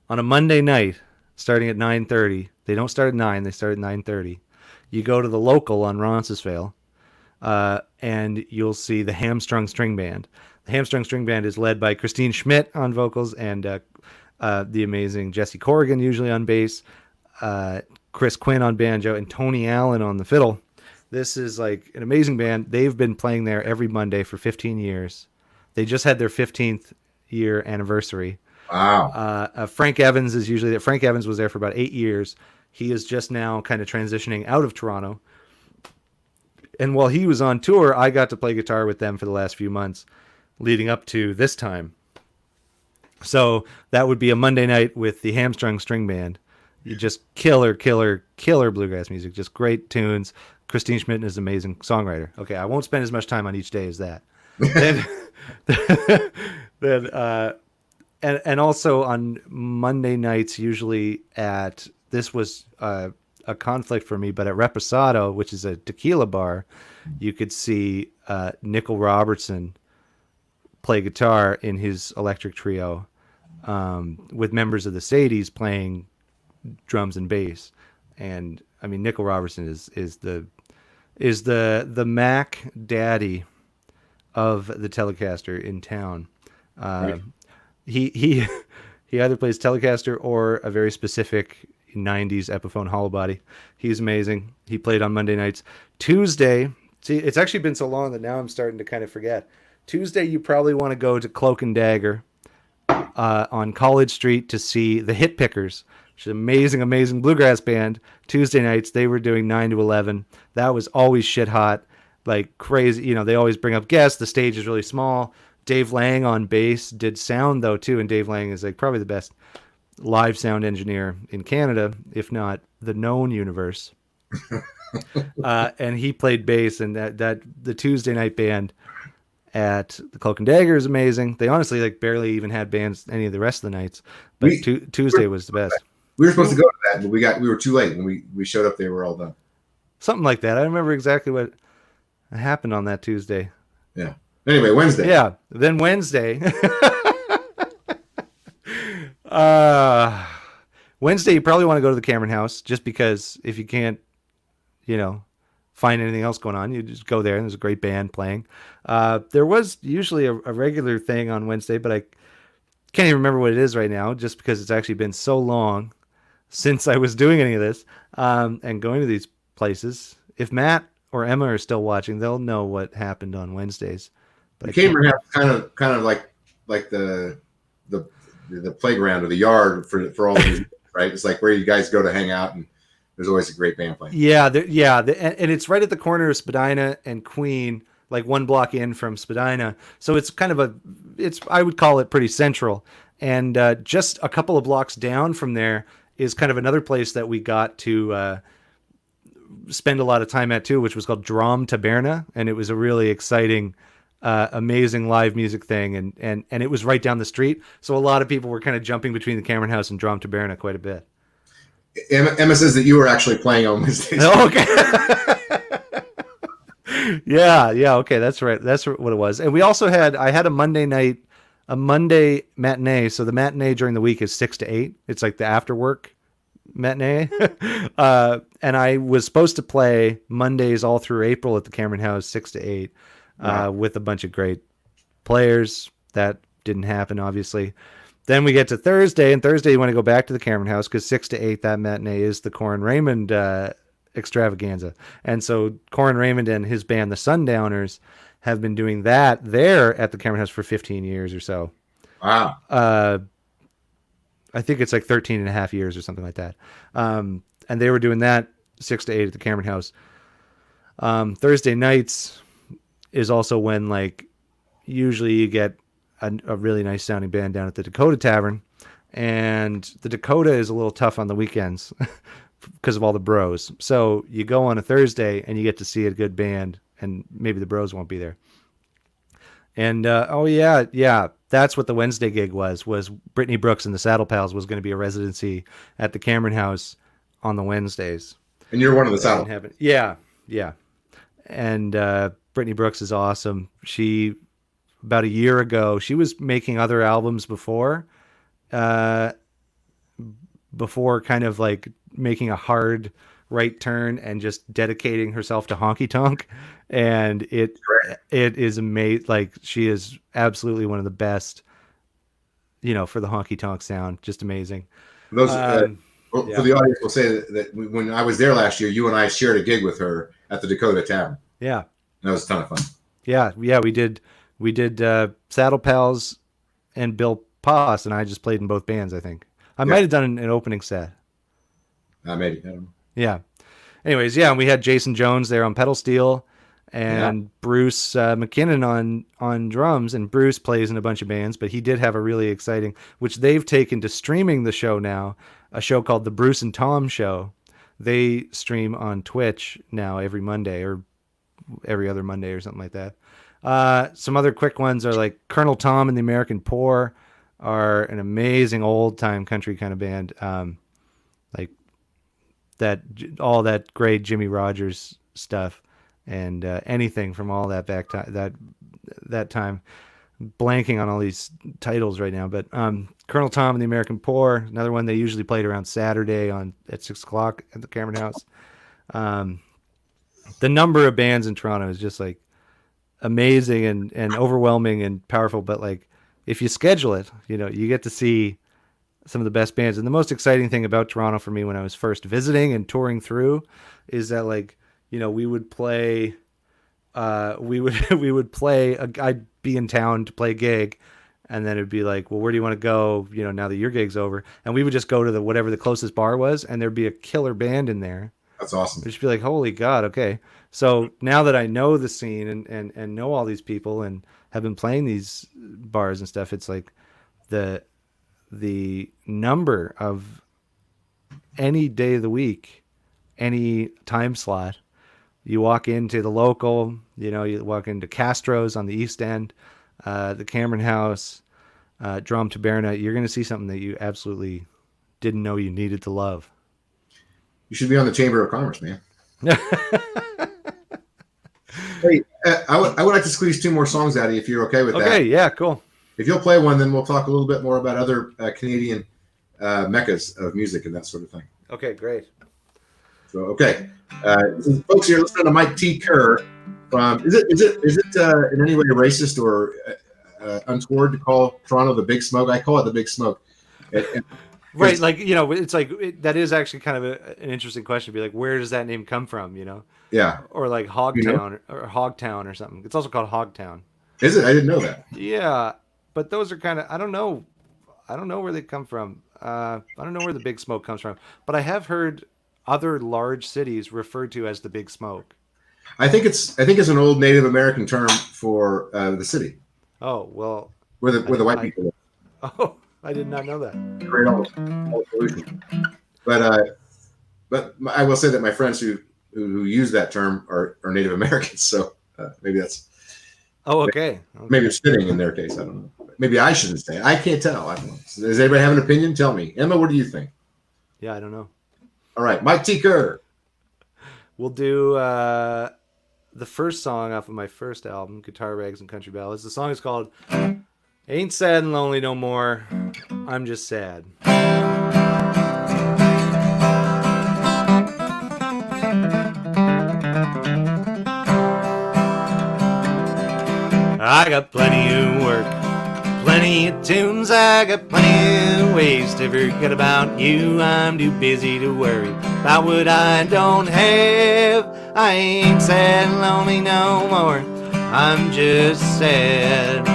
On a Monday night, starting at 9:30, they don't start at 9, they start at 9:30. You go to the local on Roncesvalles, and you'll see the Hamstrung String Band. The Hamstrung String Band is led by Christine Schmidt on vocals, and the amazing Jesse Corrigan usually on bass, Chris Quinn on banjo, and Tony Allen on the fiddle. This is like an amazing band. They've been playing there every Monday for 15 years. They just had their 15th year anniversary. Wow. Frank Evans is usually there. Frank Evans was there for about 8 years. He is just now kind of transitioning out of Toronto. And while he was on tour, I got to play guitar with them for the last few months leading up to this time. So that would be a Monday night with the Hamstrung String Band. You just killer bluegrass music. Just great tunes. Christine Schmidt is an amazing songwriter. Okay, I won't spend as much time on each day as that. And also on Monday nights, usually this was a conflict for me, but at Reposado, which is a tequila bar, you could see Nickel Robertson play guitar in his electric trio, with members of the Sadies playing drums and bass. And I mean, Nickel Robertson is the Mac daddy of the Telecaster in town. Right. He either plays Telecaster or a very specific 90s Epiphone hollow body. He's amazing. He played on Monday nights. Tuesday, see, it's actually been so long that now I'm starting to kind of forget. Tuesday, you probably want to go to Cloak and Dagger on College Street to see the Hit Pickers, which is an amazing bluegrass band. Tuesday nights, they were doing 9 to 11. That was always shit hot, like crazy. They always bring up guests. The stage is really small. Dave Lang on bass did sound, though, too, and Dave Lang is like probably the best live sound engineer in Canada, if not the known universe. And he played bass, and that the Tuesday night band at the Cloak and Dagger is amazing. They honestly like barely even had bands any of the rest of the nights, but Tuesday was the best. We were supposed to go to that, but we were too late. When we showed up, they were all done. Something like that. I remember exactly what happened on that Tuesday. Yeah. Anyway, Wednesday. Yeah. Then Wednesday. Wednesday, you probably want to go to the Cameron House just because if you can't, you know, find anything else going on, you just go there and there's a great band playing. There was usually a regular thing on Wednesday, but I can't even remember what it is right now just because it's actually been so long since I was doing any of this and going to these places. If Matt or Emma are still watching, they'll know what happened on Wednesdays. But the Cameron House kind of like the playground or the yard for all these, right? It's like where you guys go to hang out, and there's always a great band playing. Yeah, and it's right at the corner of Spadina and Queen, like one block in from Spadina. So it's kind of I would call it pretty central. And just a couple of blocks down from there is kind of another place that we got to spend a lot of time at too, which was called Drom Taberna, and it was a really exciting, amazing live music thing, and it was right down the street, so a lot of people were kind of jumping between the Cameron House and Drom Taberna quite a bit. Emma says that you were actually playing on Wednesdays. Oh, okay. yeah, okay, that's right. That's what it was. And I had a Monday matinee. So the matinee during the week is 6 to 8. It's like the after work matinee. And I was supposed to play Mondays all through April at the Cameron House, 6 to 8, with a bunch of great players. That didn't happen, obviously. Then we get to Thursday, and Thursday you want to go back to the Cameron House because 6 to 8, that matinee is the Corin Raymond extravaganza. And so Corin Raymond and his band, the Sundowners, have been doing that there at the Cameron House for 15 years or so. Wow. I think it's like 13 and a half years or something like that. And they were doing that 6 to 8 at the Cameron House. Thursday nights is also when, like, usually you get a really nice sounding band down at the Dakota Tavern, and the Dakota is a little tough on the weekends because of all the bros. So you go on a Thursday and you get to see a good band, and maybe the bros won't be there. And that's what the Wednesday gig was Brittany Brooks and the Saddle Pals was going to be a residency at the Cameron House on the Wednesdays. And you're one of the Saddle. Yeah. And Brittany Brooks is awesome. About a year ago, she was making other albums before kind of like making a hard right turn and just dedicating herself to honky tonk. And it is amazing. Like, she is absolutely one of the best, for the honky tonk sound. Just amazing. For the audience, we'll say that when I was there last year, you and I shared a gig with her at the Dakota Tavern. Yeah. And that was a ton of fun. Yeah. We did Saddle Pals and Bill Poss, and I just played in both bands, I think. I might have done an opening set. Maybe. I don't know. Yeah. Anyways, and we had Jason Jones there on pedal steel and Bruce McKinnon on drums, and Bruce plays in a bunch of bands, but he did have a really exciting, which they've taken to streaming the show now, a show called The Bruce and Tom Show. They stream on Twitch now every Monday or every other Monday or something like that. Some other quick ones are like Colonel Tom and the American Poor are an amazing old time country kind of band. Like all that great Jimmy Rogers stuff and anything from all that back that time. Blanking on all these titles right now, but Colonel Tom and the American Poor, another one they usually played around Saturday at 6 o'clock at the Cameron House. The number of bands in Toronto is just like amazing and overwhelming and powerful, but like if you schedule it, you get to see some of the best bands. And the most exciting thing about Toronto for me when I was first visiting and touring through is that, like, we would play I'd be in town to play a gig, and then it'd be like, well, where do you want to go, now that your gig's over? And we would just go to whatever the closest bar was, and there'd be a killer band in there. That's awesome. I'd just be like, holy God, okay. So now that I know the scene and know all these people and have been playing these bars and stuff, it's like the number of any day of the week, any time slot, you walk into the local, you walk into Castro's on the East End, the Cameron House, Drom Taberna, you're going to see something that you absolutely didn't know you needed to love. You should be on the Chamber of Commerce, man. Hey, I would like to squeeze 2 more songs out of you if you're okay with that. Okay, yeah, cool. If you'll play one, then we'll talk a little bit more about other Canadian meccas of music and that sort of thing. Okay, great. So okay, folks, you're listening to Mike T Kerr from. Is it in any way racist or untoward to call Toronto the Big Smoke? I call it the Big Smoke. Right, like it's like that is actually kind of an interesting question to be like, where does that name come from? Yeah, or like Hogtown or Hogtown or something. It's also called Hogtown. Is it? I didn't know that. Yeah, but those are kind of I don't know where they come from. I don't know where the Big Smoke comes from, but I have heard other large cities referred to as the Big Smoke. I think it's an old Native American term for the city. Oh well, where the white people live. Oh, I did not know that. Create all the pollution. But I will say that my friends who use that term are Native Americans, so maybe that's. Oh, okay. Maybe it's fitting in their case. I don't know. Maybe I shouldn't say it. I can't tell. I don't know. Does anybody have an opinion? Tell me, Emma. What do you think? Yeah, I don't know. All right, Mike T Kerr. We'll do the first song off of my first album, Guitar Rags and Country Ballads. The song is called "Ain't Sad and Lonely No More. I'm Just Sad." I got plenty of work, plenty of tunes, I got plenty of ways to forget about you. I'm too busy to worry about what I don't have. I ain't sad and lonely no more, I'm just sad.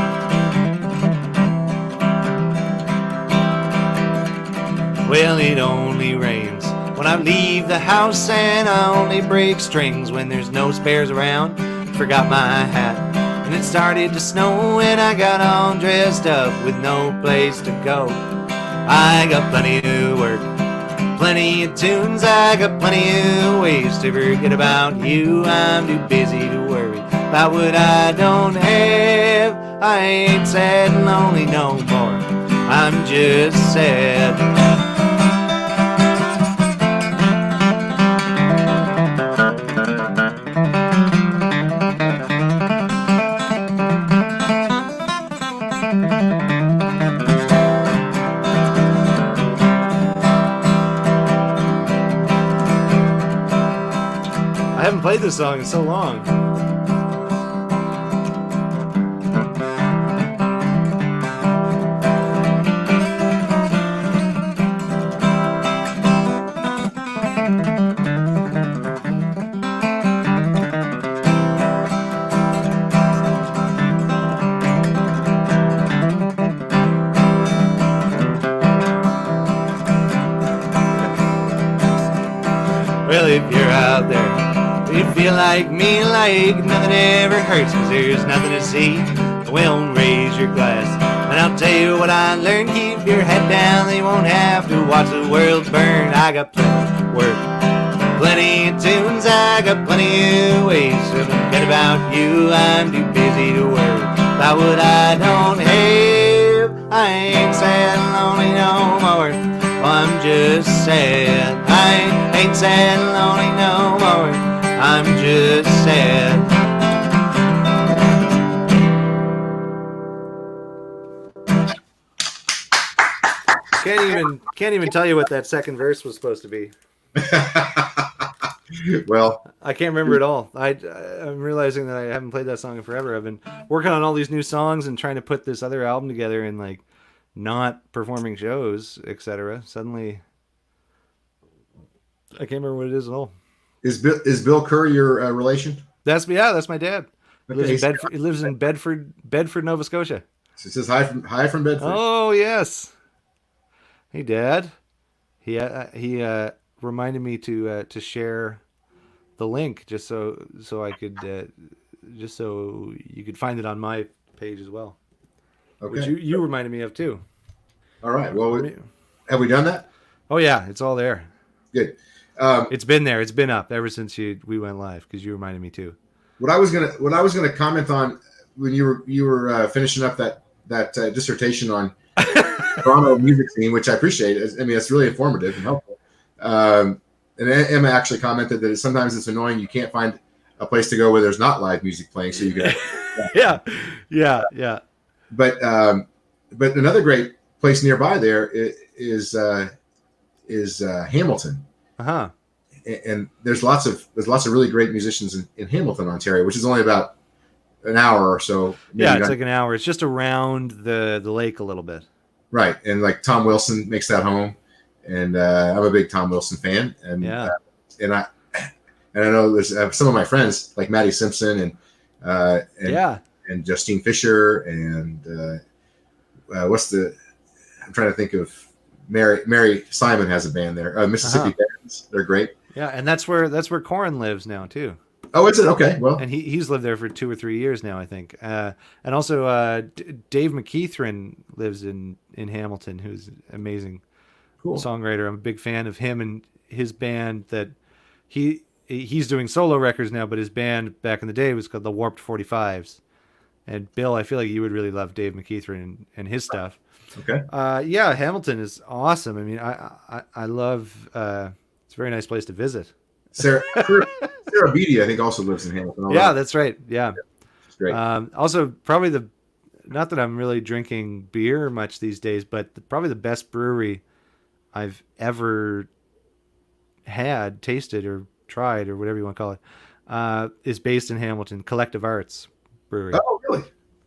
Well, it only rains when I leave the house, and I only break strings when there's no spares around. Forgot my hat and it started to snow, and I got all dressed up with no place to go. I got plenty of work, plenty of tunes, I got plenty of ways to forget about you. I'm too busy to worry about what I don't have. I ain't sad and lonely no more, I'm just sad. I haven't played this song in so long. Well, if you're out there, you feel like me, like nothing ever hurts, 'cause there's nothing to see. Well, raise your glass, and I'll tell you what I learned. Keep your head down, you won't have to watch the world burn. I got plenty of work, plenty of tunes, I got plenty of ways to forget about you. I'm too busy to worry about what I don't have. I ain't sad and lonely no more, I'm just sad. I ain't sad and lonely no more, I'm just sad. Can't even tell you what that second verse was supposed to be. Well, I can't remember it all. I'm realizing that I haven't played that song in forever. I've been working on all these new songs and trying to put this other album together and like not performing shows, etc. Suddenly, I can't remember what it is at all. Is Bill Kerr your relation? That's my dad. He lives in Bedford, Nova Scotia. So it says hi from Bedford. Oh yes. Hey Dad. He reminded me to share the link just so I could just so you could find it on my page as well. Okay. Which you reminded me of too. All right. Well, have we done that? Oh yeah, it's all there. Good. It's been there. It's been up ever since we went live because you reminded me too. What I was gonna comment on when you were finishing up that dissertation on Toronto music scene, which I appreciate. I mean, it's really informative and helpful. And Emma actually commented that sometimes it's annoying you can't find a place to go where there's not live music playing, so you can. yeah. But another great place nearby there is Hamilton, Uh-huh. and there's lots of really great musicians in Hamilton, Ontario, which is only about an hour or so, Yeah, maybe it's not. like an hour. It's just around the lake a little bit. Right, and like Tom Wilson makes that home, and I'm a big Tom Wilson fan, Yeah. and I and I know there's some of my friends like Maddie Simpson uh, and Yeah. and Justine Fisher and what's the I'm trying to think of Mary Simon has a band there. Uh-huh. Mississippi Bands, they're great. Yeah, and that's where Corin lives now too. Oh, is it okay? Well, And he's lived there for 2 or 3 years now, I think. And also Dave McKeithrin lives in Hamilton, who's an amazing cool. songwriter. I'm a big fan of him and his band. That he's doing solo records now, but his band back in the day was called the Warped 45s. And Bill, I feel like you would really love Dave McKeithrin and his stuff. Okay. Yeah, Hamilton is awesome. I mean, I love. It's a very nice place to visit. Sarah Beatty, I think, also lives in Hamilton. All Yeah, right. that's right. Yeah. It's great. Also, probably not that I'm really drinking beer much these days, but probably the best brewery I've ever had, tasted, or tried, or whatever you want to call it, is based in Hamilton. Collective Arts Brewery. Oh, really?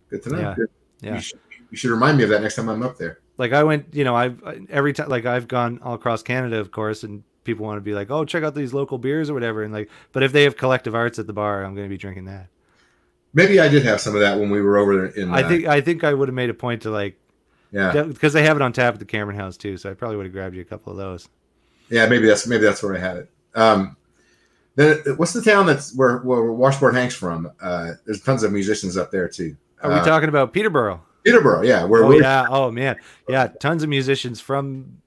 Good to know. Yeah, Good. yeah. You should remind me of that next time I'm up there. Like I went, I've every time, like I've gone all across Canada, of course, and people want to be like, oh, check out these local beers or whatever, and like, but if they have Collective Arts at the bar, I'm going to be drinking that. Maybe I did have some of that when we were over there in. I think I would have made a point to like, Yeah. because they have it on tap at the Cameron House too, so I probably would have grabbed you a couple of those. Yeah, maybe that's where I had it. Then what's the town that's where Washboard Hank's from? There's tons of musicians up there too. Are we talking about Peterborough? Peterborough, yeah. Yeah. Oh man. Yeah. Tons of musicians from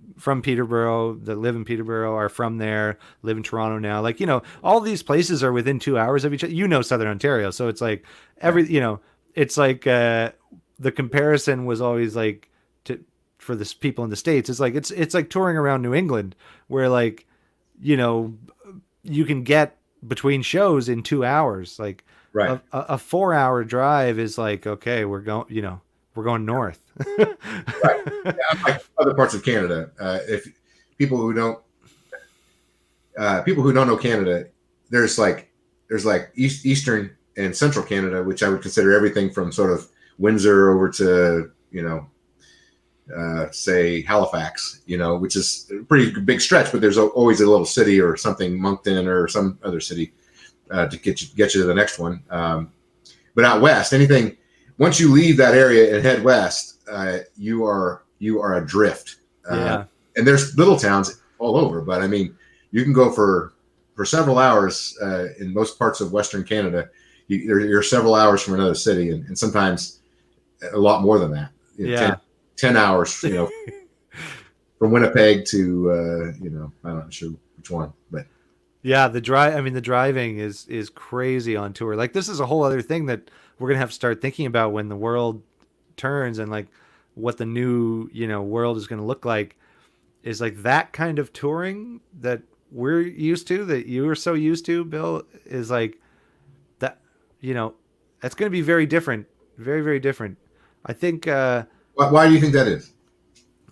Peterborough that live in Peterborough are from there. Live in Toronto now. Like all these places are within 2 hours of each other. Southern Ontario, so it's like it's like the comparison was always like for the people in the States. It's like touring around New England, where like you can get between shows in 2 hours. Like right. a 4 hour drive is like, okay, we're going north. Right. Yeah, like other parts of Canada. If people who don't know Canada, there's like eastern and central Canada, which I would consider everything from sort of Windsor over to say Halifax, which is a pretty big stretch, but there's always a little city or something, Moncton or some other city to get you to the next one. But out west, anything once you leave that area and head west, you are adrift. Yeah. And there's little towns all over, but I mean, you can go for several hours in most parts of Western Canada. You're several hours from another city, and sometimes a lot more than that. Yeah. 10 hours, from Winnipeg to, I'm not sure which one, but yeah, the driving is crazy on tour. Like this is a whole other thing that we're going to have to start thinking about when the world turns, and like what the new, world is going to look like, is like that kind of touring that we're used to, that you are so used to, Bill, is like that, that's going to be very different, very, very different. I think, why do you think that is?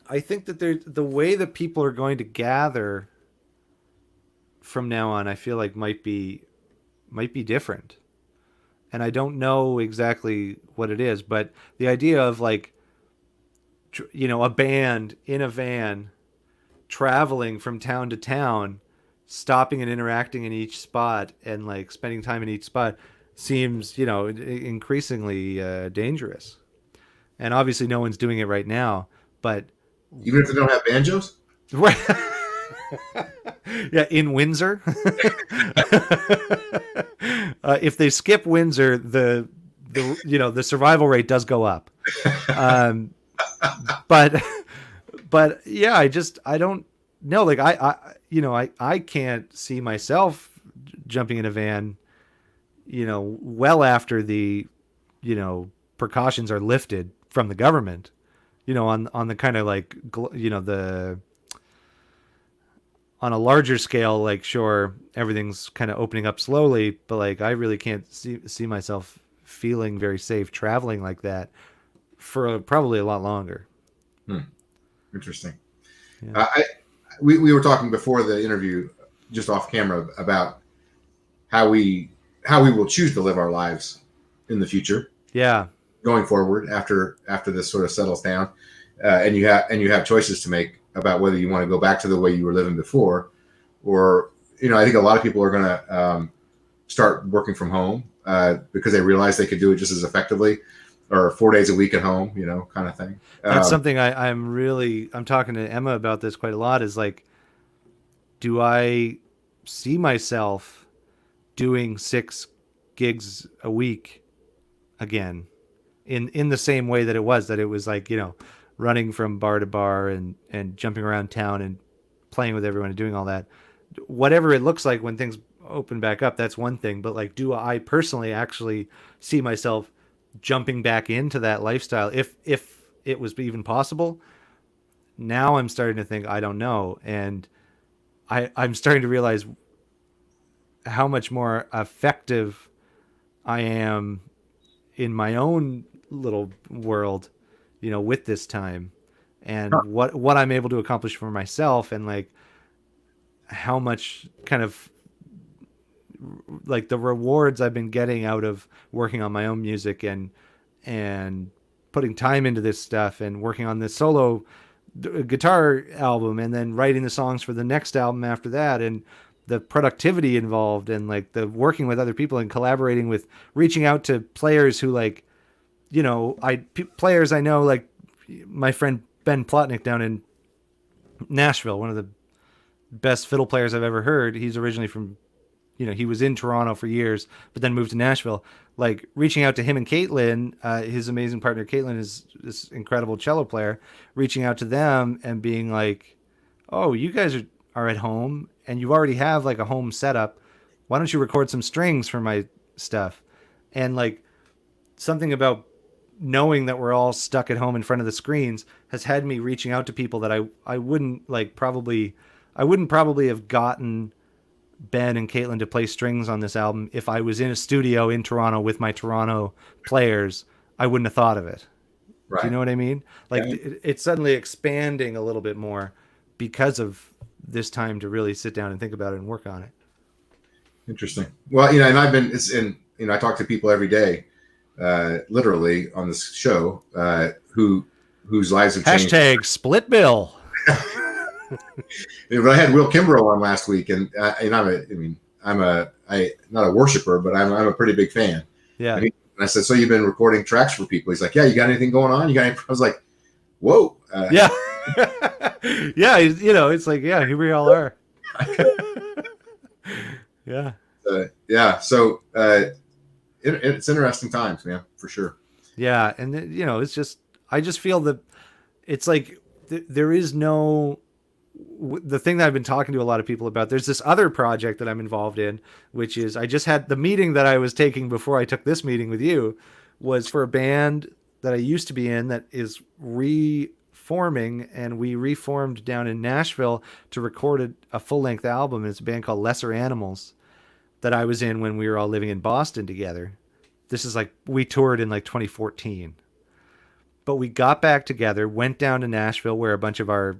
I think that the way that people are going to gather from now on, I feel like might be different. And I don't know exactly what it is, but the idea of like, a band in a van traveling from town to town, stopping and interacting in each spot and like spending time in each spot seems, increasingly dangerous. And obviously no one's doing it right now, but even if they don't have banjos? Right. Yeah, in Windsor. If they skip Windsor, the survival rate does go up. But yeah, I don't know. Like I can't see myself jumping in a van, well after the, precautions are lifted from the government, on the kind of like, on a larger scale, like sure, everything's kind of opening up slowly, but like I really can't see myself feeling very safe traveling like that for probably a lot longer. Interesting. Yeah. I we were talking before the interview, just off camera, about how we will choose to live our lives in the future, Yeah. going forward after this sort of settles down, and you have choices to make about whether you want to go back to the way you were living before, or I think a lot of people are going to start working from home because they realize they could do it just as effectively, or 4 days a week at home, kind of thing. That's something I'm talking to Emma about this quite a lot, is like, do I see myself doing 6 gigs a week again in the same way that it was like, running from bar to bar and jumping around town and playing with everyone and doing all that. Whatever it looks like when things open back up, that's one thing. But like, do I personally actually see myself jumping back into that lifestyle if it was even possible? Now I'm starting to think I don't know, and I'm starting to realize how much more effective I am in my own little world, with this time, and Huh. what I'm able to accomplish for myself, and like how much kind of like the rewards I've been getting out of working on my own music and putting time into this stuff and working on this solo guitar album and then writing the songs for the next album after that, and the productivity involved, and like the working with other people and collaborating with, reaching out to players who, like, players I know, like my friend Ben Plotnick down in Nashville, one of the best fiddle players I've ever heard. He's originally from, he was in Toronto for years, but then moved to Nashville. Like, reaching out to him and Caitlin, his amazing partner Caitlin is this incredible cello player, reaching out to them and being like, oh, you guys are at home and you already have like a home setup. Why don't you record some strings for my stuff? And like, something about knowing that we're all stuck at home in front of the screens has had me reaching out to people that I wouldn't like probably I wouldn't probably have gotten Ben and Caitlin to play strings on this album if I was in a studio in Toronto with my Toronto players. I wouldn't have thought of it. Do you Right. know what I mean? Like, Yeah. it's suddenly expanding a little bit more because of this time to really sit down and think about it and work on it. Interesting. Well, and I've been, I talk to people every day, literally on this show, whose lives have changed. Hashtag split bill. I had Will Kimbrough on last week, and I'm not a worshiper, but I'm a pretty big fan. Yeah. And I said, so you've been recording tracks for people? He's like, yeah. You got anything going on? I was like, whoa. Yeah. Yeah. It's like, yeah, here we all are. Yeah. Yeah. So it's interesting times, man, for sure. Yeah. And, it's just, I just feel that it's like there is no, the thing that I've been talking to a lot of people about, there's this other project that I'm involved in, which is, I just had the meeting that I was taking before I took this meeting with you, was for a band that I used to be in that is reforming, and we reformed down in Nashville to record a full-length album. It's a band called Lesser Animals that I was in when we were all living in Boston together. This is like, we toured in like 2014. But we got back together, went down to Nashville where a bunch of our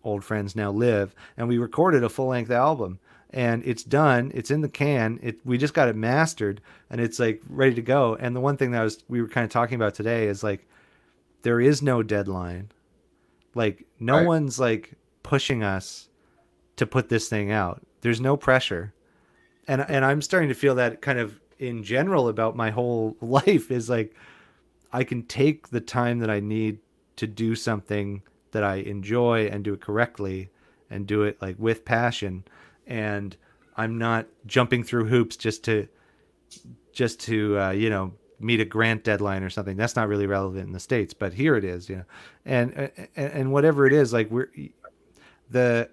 old friends now live, and we recorded a full-length album. And it's done. It's in the can. We just got it mastered, and it's like ready to go. And the one thing that we were kind of talking about today is like, there is no deadline. Like, no Right. one's like pushing us to put this thing out. There's no pressure. And I'm starting to feel that kind of in general about my whole life, is like, I can take the time that I need to do something that I enjoy and do it correctly and do it like with passion. And I'm not jumping through hoops just to meet a grant deadline or something. That's not really relevant in the States, but here it is, and whatever it is, like, the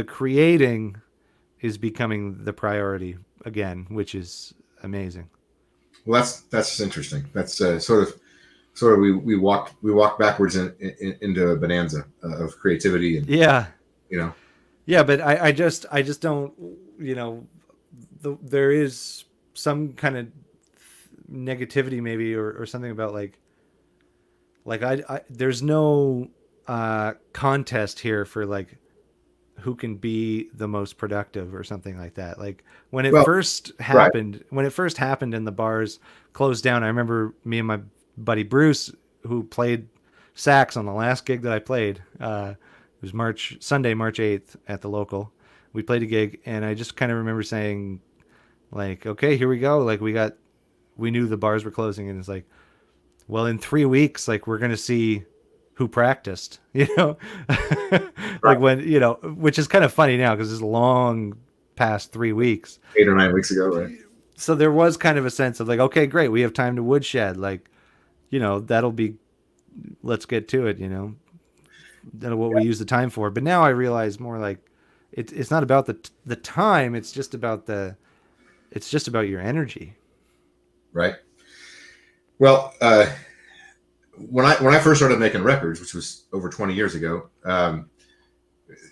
creating is becoming the priority again, which is amazing. Well, that's interesting. That's sort of we walk backwards into a bonanza of creativity, and Yeah. you know Yeah, but I just don't, there is some kind of negativity maybe, or something about like I there's no contest here for like who can be the most productive or something like that. Like when it Well, first right. happened, and the bars closed down, I remember me and my buddy Bruce, who played sax on the last gig that I played. It was Sunday, March 8th at the local. We played a gig, and I just kind of remember saying, like, okay, here we go. Like we knew the bars were closing, and it's like, well, in 3 weeks, like we're gonna see who practiced, like Right. when which is kind of funny now because it's long past 3 weeks. 8 or 9 weeks ago, right? So there was kind of a sense of like, okay, great, we have time to woodshed, like that'll be, let's get to it, that's what we use the time for. But now I realize more like it's not about the time, it's just about your energy. Right. Well, when I first started making records, which was over 20 years ago,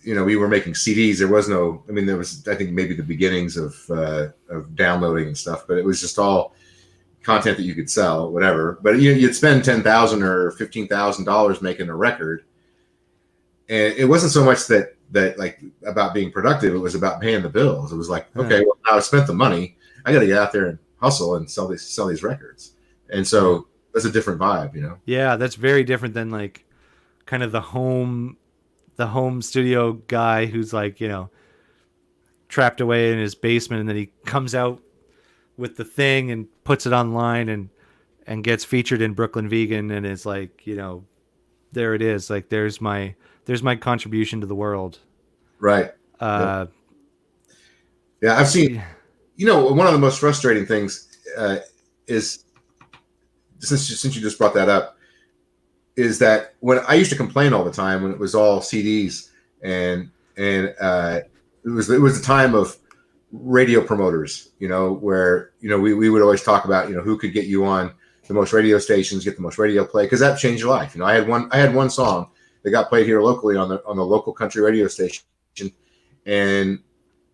we were making CDs. There was no, I mean, there was, I think, maybe the beginnings of downloading and stuff, but it was just all content that you could sell, whatever. But you'd spend $10,000 or $15,000 making a record, and it wasn't so much that like about being productive. It was about paying the bills. It was like, okay, well, now I've spent the money. I got to get out there and hustle and sell these records. And so that's a different vibe. Yeah, that's very different than like kind of the home studio guy who's like, trapped away in his basement, and then he comes out with the thing and puts it online and gets featured in Brooklyn Vegan, and is like, there it is. Like there's my contribution to the world. Right. Uh Yeah, I've seen. yeah. One of the most frustrating things is, since you just brought that up, is that when I used to complain all the time when it was all CDs, and it was the time of radio promoters, where we would always talk about who could get you on the most radio stations, get the most radio play, because that changed your life. I had one song that got played here locally on the local country radio station, and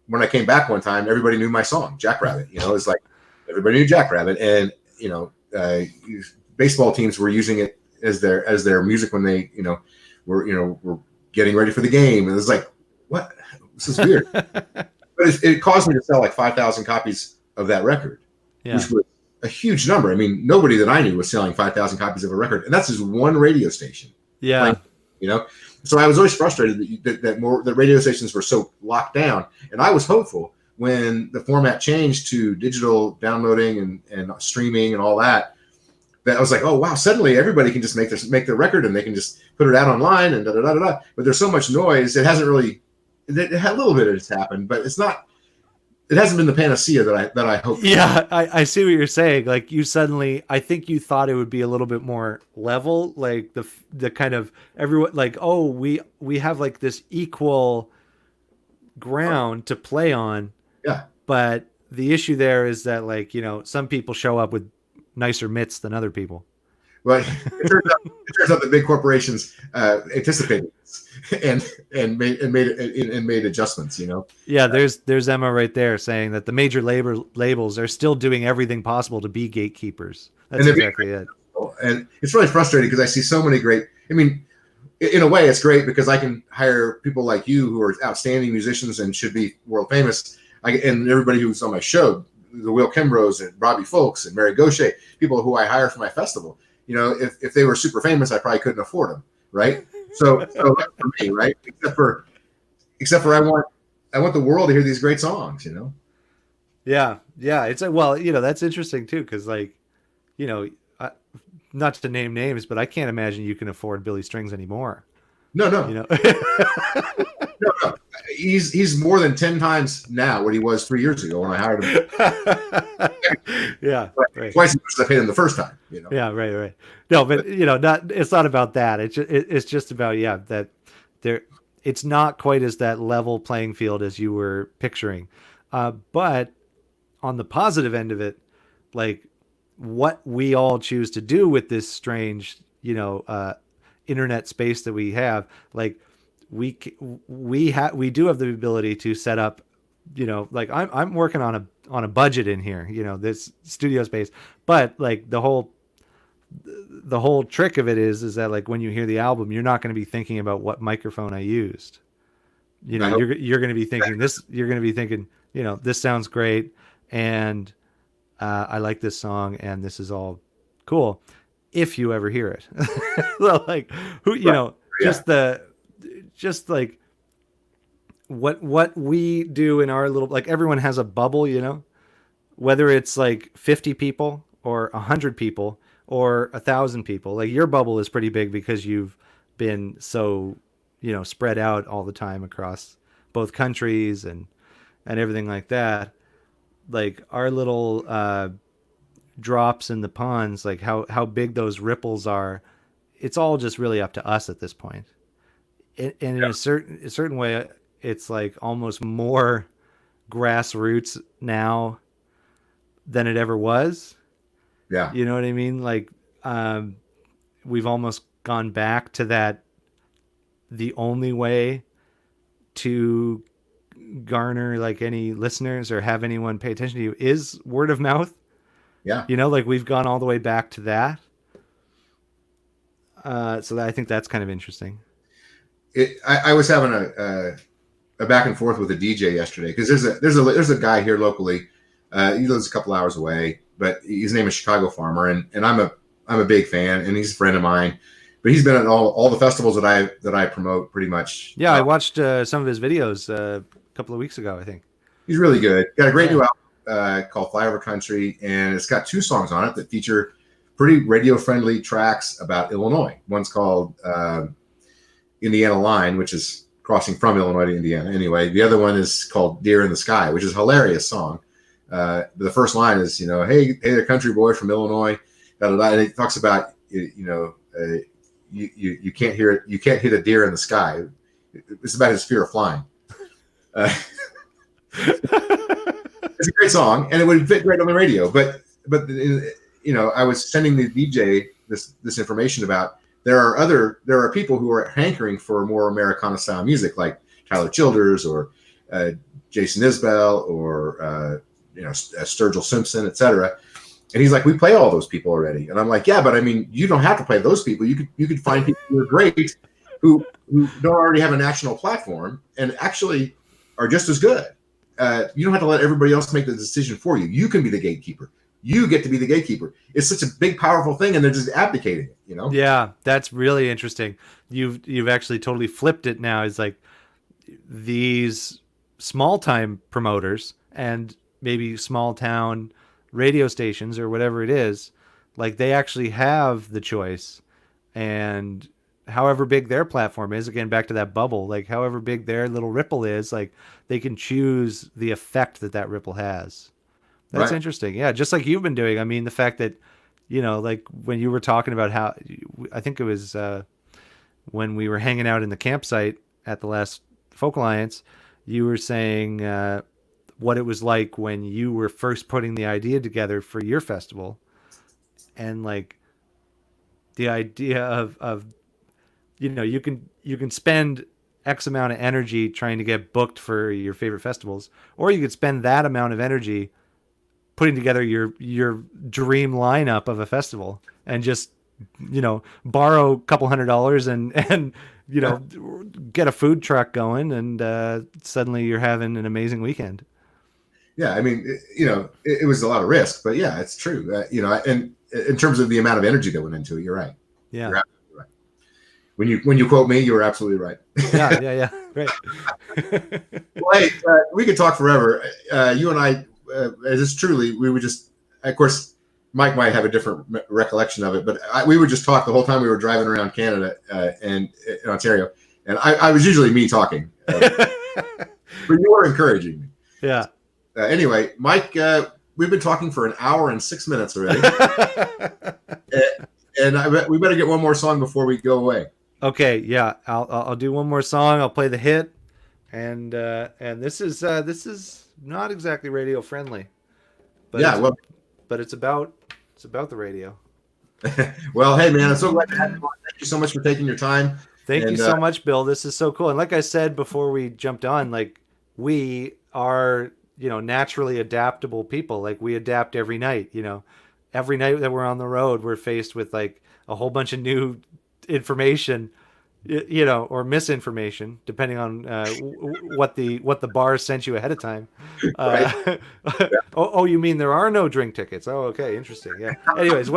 when I came back one time, everybody knew my song, Jackrabbit. It's like everybody knew Jackrabbit, and baseball teams were using it as their music when they were getting ready for the game, and it was like, what? This is weird. But it caused me to sell like 5,000 copies of that record, Yeah. which was a huge number. I mean, nobody that I knew was selling 5,000 copies of a record, and that's just one radio station. Yeah. So I was always frustrated that radio stations were so locked down, and I was hopeful when the format changed to digital downloading and streaming and all that I was like, oh wow, suddenly everybody can just make their record, and they can just put it out online and da da da da. But there's so much noise. It hasn't really. It had a little bit of it's happened, but it's not. It hasn't been the panacea that I hoped. Yeah, I see what you're saying. Like you suddenly, I think you thought it would be a little bit more level, like the kind of everyone, like, oh, we have like this equal ground to play on. Yeah. But the issue there is that, like, some people show up with nicer mitts than other people. Well, it turns out the big corporations anticipated this and made adjustments. Yeah, there's Emma right there saying that the major labels are still doing everything possible to be gatekeepers. That's exactly it. And it's really frustrating because I see so many great. I mean, in a way, it's great because I can hire people like you who are outstanding musicians and should be world famous. And everybody who's on my show, the Will Kimbroughs and Robbie Folks and Mary Gaucher, people who I hire for my festival. If they were super famous, I probably couldn't afford them, right? So that's for me, right? Except for I want the world to hear these great songs, Yeah, it's well, that's interesting too, because like, I, not to name names, but I can't imagine you can afford Billy Strings anymore. No. No. He's more than 10 times now what he was 3 years ago when I hired him. Yeah, right. Twice as much as I paid him the first time. Yeah, right. No, but it's not about that. It's just about that there. It's not quite as that level playing field as you were picturing. But on the positive end of it, like what we all choose to do with this strange, internet space that we have, like we do have the ability to set up, like I'm working on a budget in here, this studio space, but like the whole trick of it is that like when you hear the album, you're not going to be thinking about what microphone I used. You know, I hope. you're going to be thinking this. You're going to be thinking, you know, this sounds great, and I like this song, and this is all cool. If you ever hear it, well, like who, you Right. know, Yeah. just like what we do in our little, like everyone has a bubble, you know, whether it's like 50 people or 100 people or 1,000 people. Like your bubble is pretty big because you've been so, you know, spread out all the time across both countries and everything like that. Like our little drops in the ponds, like how big those ripples are, it's all just really up to us at this point. And in a certain way, it's like almost more grassroots now than it ever was. Yeah. You know what I mean? Like, um, we've almost gone back to that. The only way to garner like any listeners or have anyone pay attention to you is word of mouth. Yeah. You know, like we've gone all the way back to that. So I think that's kind of interesting. I was having a back and forth with a DJ yesterday because there's a guy here locally. He lives a couple hours away, but his name is Chicago Farmer, and I'm a big fan, and he's a friend of mine. But he's been at all the festivals that I promote pretty much. Yeah, I watched some of his videos a couple of weeks ago, I think. He's really good. Got a great Yeah. new album called Flyover Country, and it's got 2 songs on it that feature pretty radio friendly tracks about Illinois. One's called Indiana Line, which is crossing from Illinois to Indiana. Anyway, the other one is called Deer in the Sky, which is a hilarious song. The first line is, you know, hey, the country boy from Illinois, da, da, da, and it talks about, you can't hear it, you can't hit a deer in the sky. It's about his fear of flying. It's a great song, and it would fit great on the radio. But I was sending the DJ this information about there are people who are hankering for more Americana style music, like Tyler Childers or Jason Isbell or Sturgill Simpson, etc. And he's like, we play all those people already. And I'm like, yeah, but I mean, you don't have to play those people. You could find people who are great who don't already have a national platform and actually are just as good. You don't have to let everybody else make the decision for you. You can be the gatekeeper. You get to be the gatekeeper. It's such a big, powerful thing, and they're just abdicating it, you know? Yeah, that's really interesting. You've actually totally flipped it now. It's like these small time promoters and maybe small town radio stations or whatever it is, like they actually have the choice, and however big their platform is, again back to that bubble, like however big their little ripple is, like they can choose the effect that ripple has. That's Right. interesting. Yeah, just like you've been doing. I mean, the fact that, you know, like when you were talking about how, I think it was when we were hanging out in the campsite at the last Folk Alliance, you were saying what it was like when you were first putting the idea together for your festival, and like the idea of you know, you can spend X amount of energy trying to get booked for your favorite festivals, or you could spend that amount of energy putting together your dream lineup of a festival and just, you know, borrow a couple $100 and you know, get a food truck going, and suddenly you're having an amazing weekend. Yeah, I mean, it was a lot of risk, but yeah, it's true. And in terms of the amount of energy that went into it, you're right. Yeah. You're absolutely right. When you quote me, you were absolutely right. Yeah. Great. Well, hey, we could talk forever. You and I, just truly, we would just, of course, Mike might have a different recollection of it, but we would just talk the whole time we were driving around Canada and in Ontario. And I was usually me talking, but you were encouraging me. Yeah. Anyway, Mike, we've been talking for an hour and 6 minutes already. And we better get one more song before we go away. Okay, yeah, I'll do one more song. I'll play the hit, and this is not exactly radio friendly, but yeah, but it's about the radio. Well, hey man, I'm so glad to have you on. Thank you so much for taking your time. Thank you so much, Bill. This is so cool. And like I said before we jumped on, like we are, you know, naturally adaptable people. Like we adapt every night. You know, every night that we're on the road, we're faced with like a whole bunch of new information or misinformation, depending on what the bar sent you ahead of time. Right. Oh, you mean there are no drink tickets? Oh, okay, interesting. Yeah. Anyways,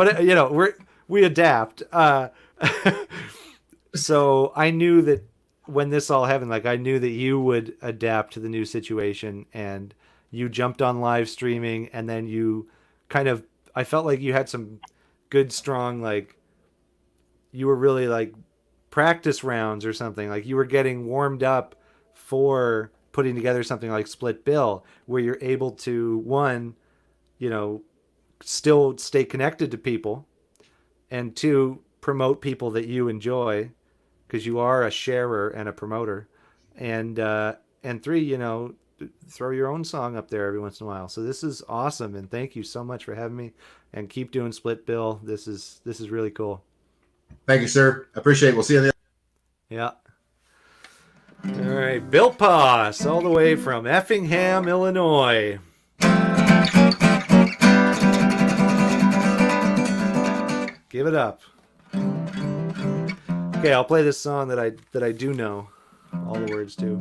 we adapt. So I knew that when this all happened, like I knew that you would adapt to the new situation, and you jumped on live streaming, and then you kind of, I felt like you had some good, strong, like you were really like practice rounds or something. Like you were getting warmed up for putting together something like Split Bill, where you're able to, one, you know, still stay connected to people, and two, promote people that you enjoy, because you are a sharer and a promoter, and three, throw your own song up there every once in a while. So this is awesome, and thank you so much for having me, and keep doing Split Bill. This is really cool. Thank you, sir. I appreciate it. We'll see you on the Yeah. All right, Bill Poss, all the way from Effingham, Illinois. Give it up. Okay, I'll play this song that I do know all the words to,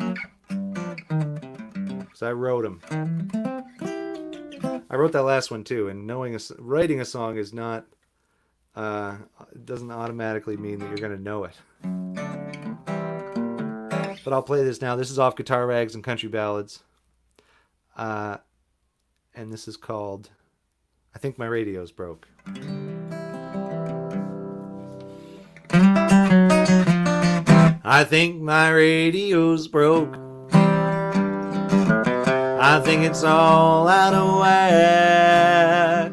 because I wrote them. I wrote that last one too, and writing a song is not doesn't automatically mean that you're gonna know it. But I'll play this now. This is off Guitar Rags and Country Ballads, and this is called "I Think My Radio's Broke." I think my radio's broke. I think it's all out of whack.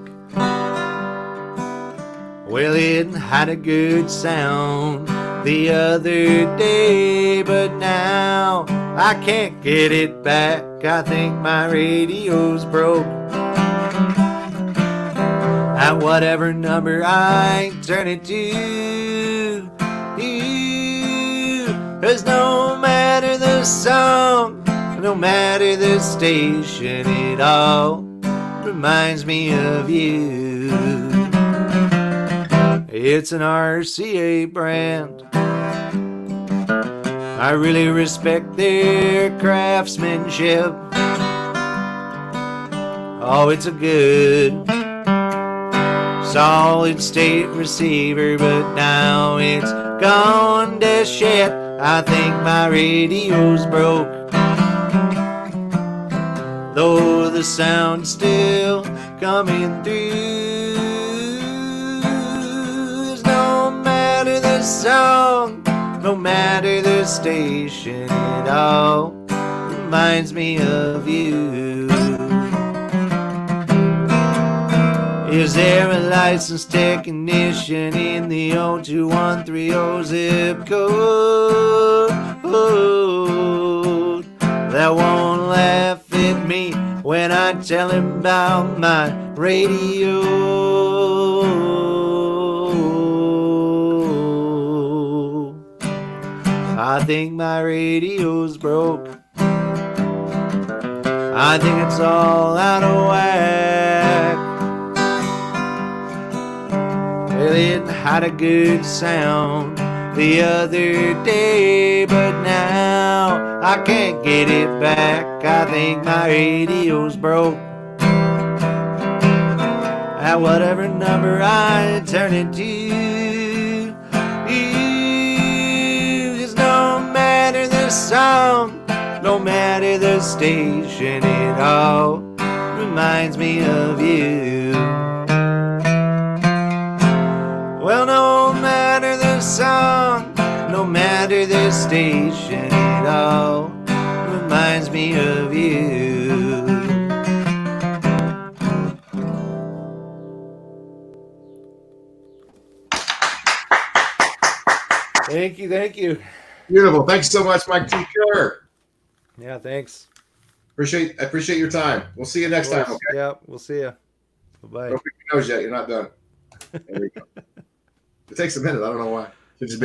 Well, it had a good sound the other day, but now I can't get it back. I think my radio's broke. At whatever number I turn it to, 'cause no matter the song, no matter the station, it all reminds me of you. It's an RCA brand. I really respect their craftsmanship. Oh, it's a good solid state receiver, but now it's gone to shit. I think my radio's broke, though the sound's still coming through. No matter the song, no matter the station, it all reminds me of you. Is there a licensed technician in the 02130 zip code that won't laugh at me when I tell him about my radio? I think my radio's broke. I think it's all out of whack. Well, it had a good sound the other day, but now I can't get it back. I think my radio's broke. At whatever number I turn it to, cause no matter the song, no matter the station, it all reminds me of you. Well, no matter the song, no matter the station, it all reminds me of you. Thank you, thank you. Beautiful. Thanks so much, Mike T Kerr. Yeah, thanks. I appreciate your time. We'll see you next time. Okay. Yeah, we'll see you. Bye-bye. Don't pick your nose yet. You're not done. There we go. It takes a minute. I don't know why. Should just be able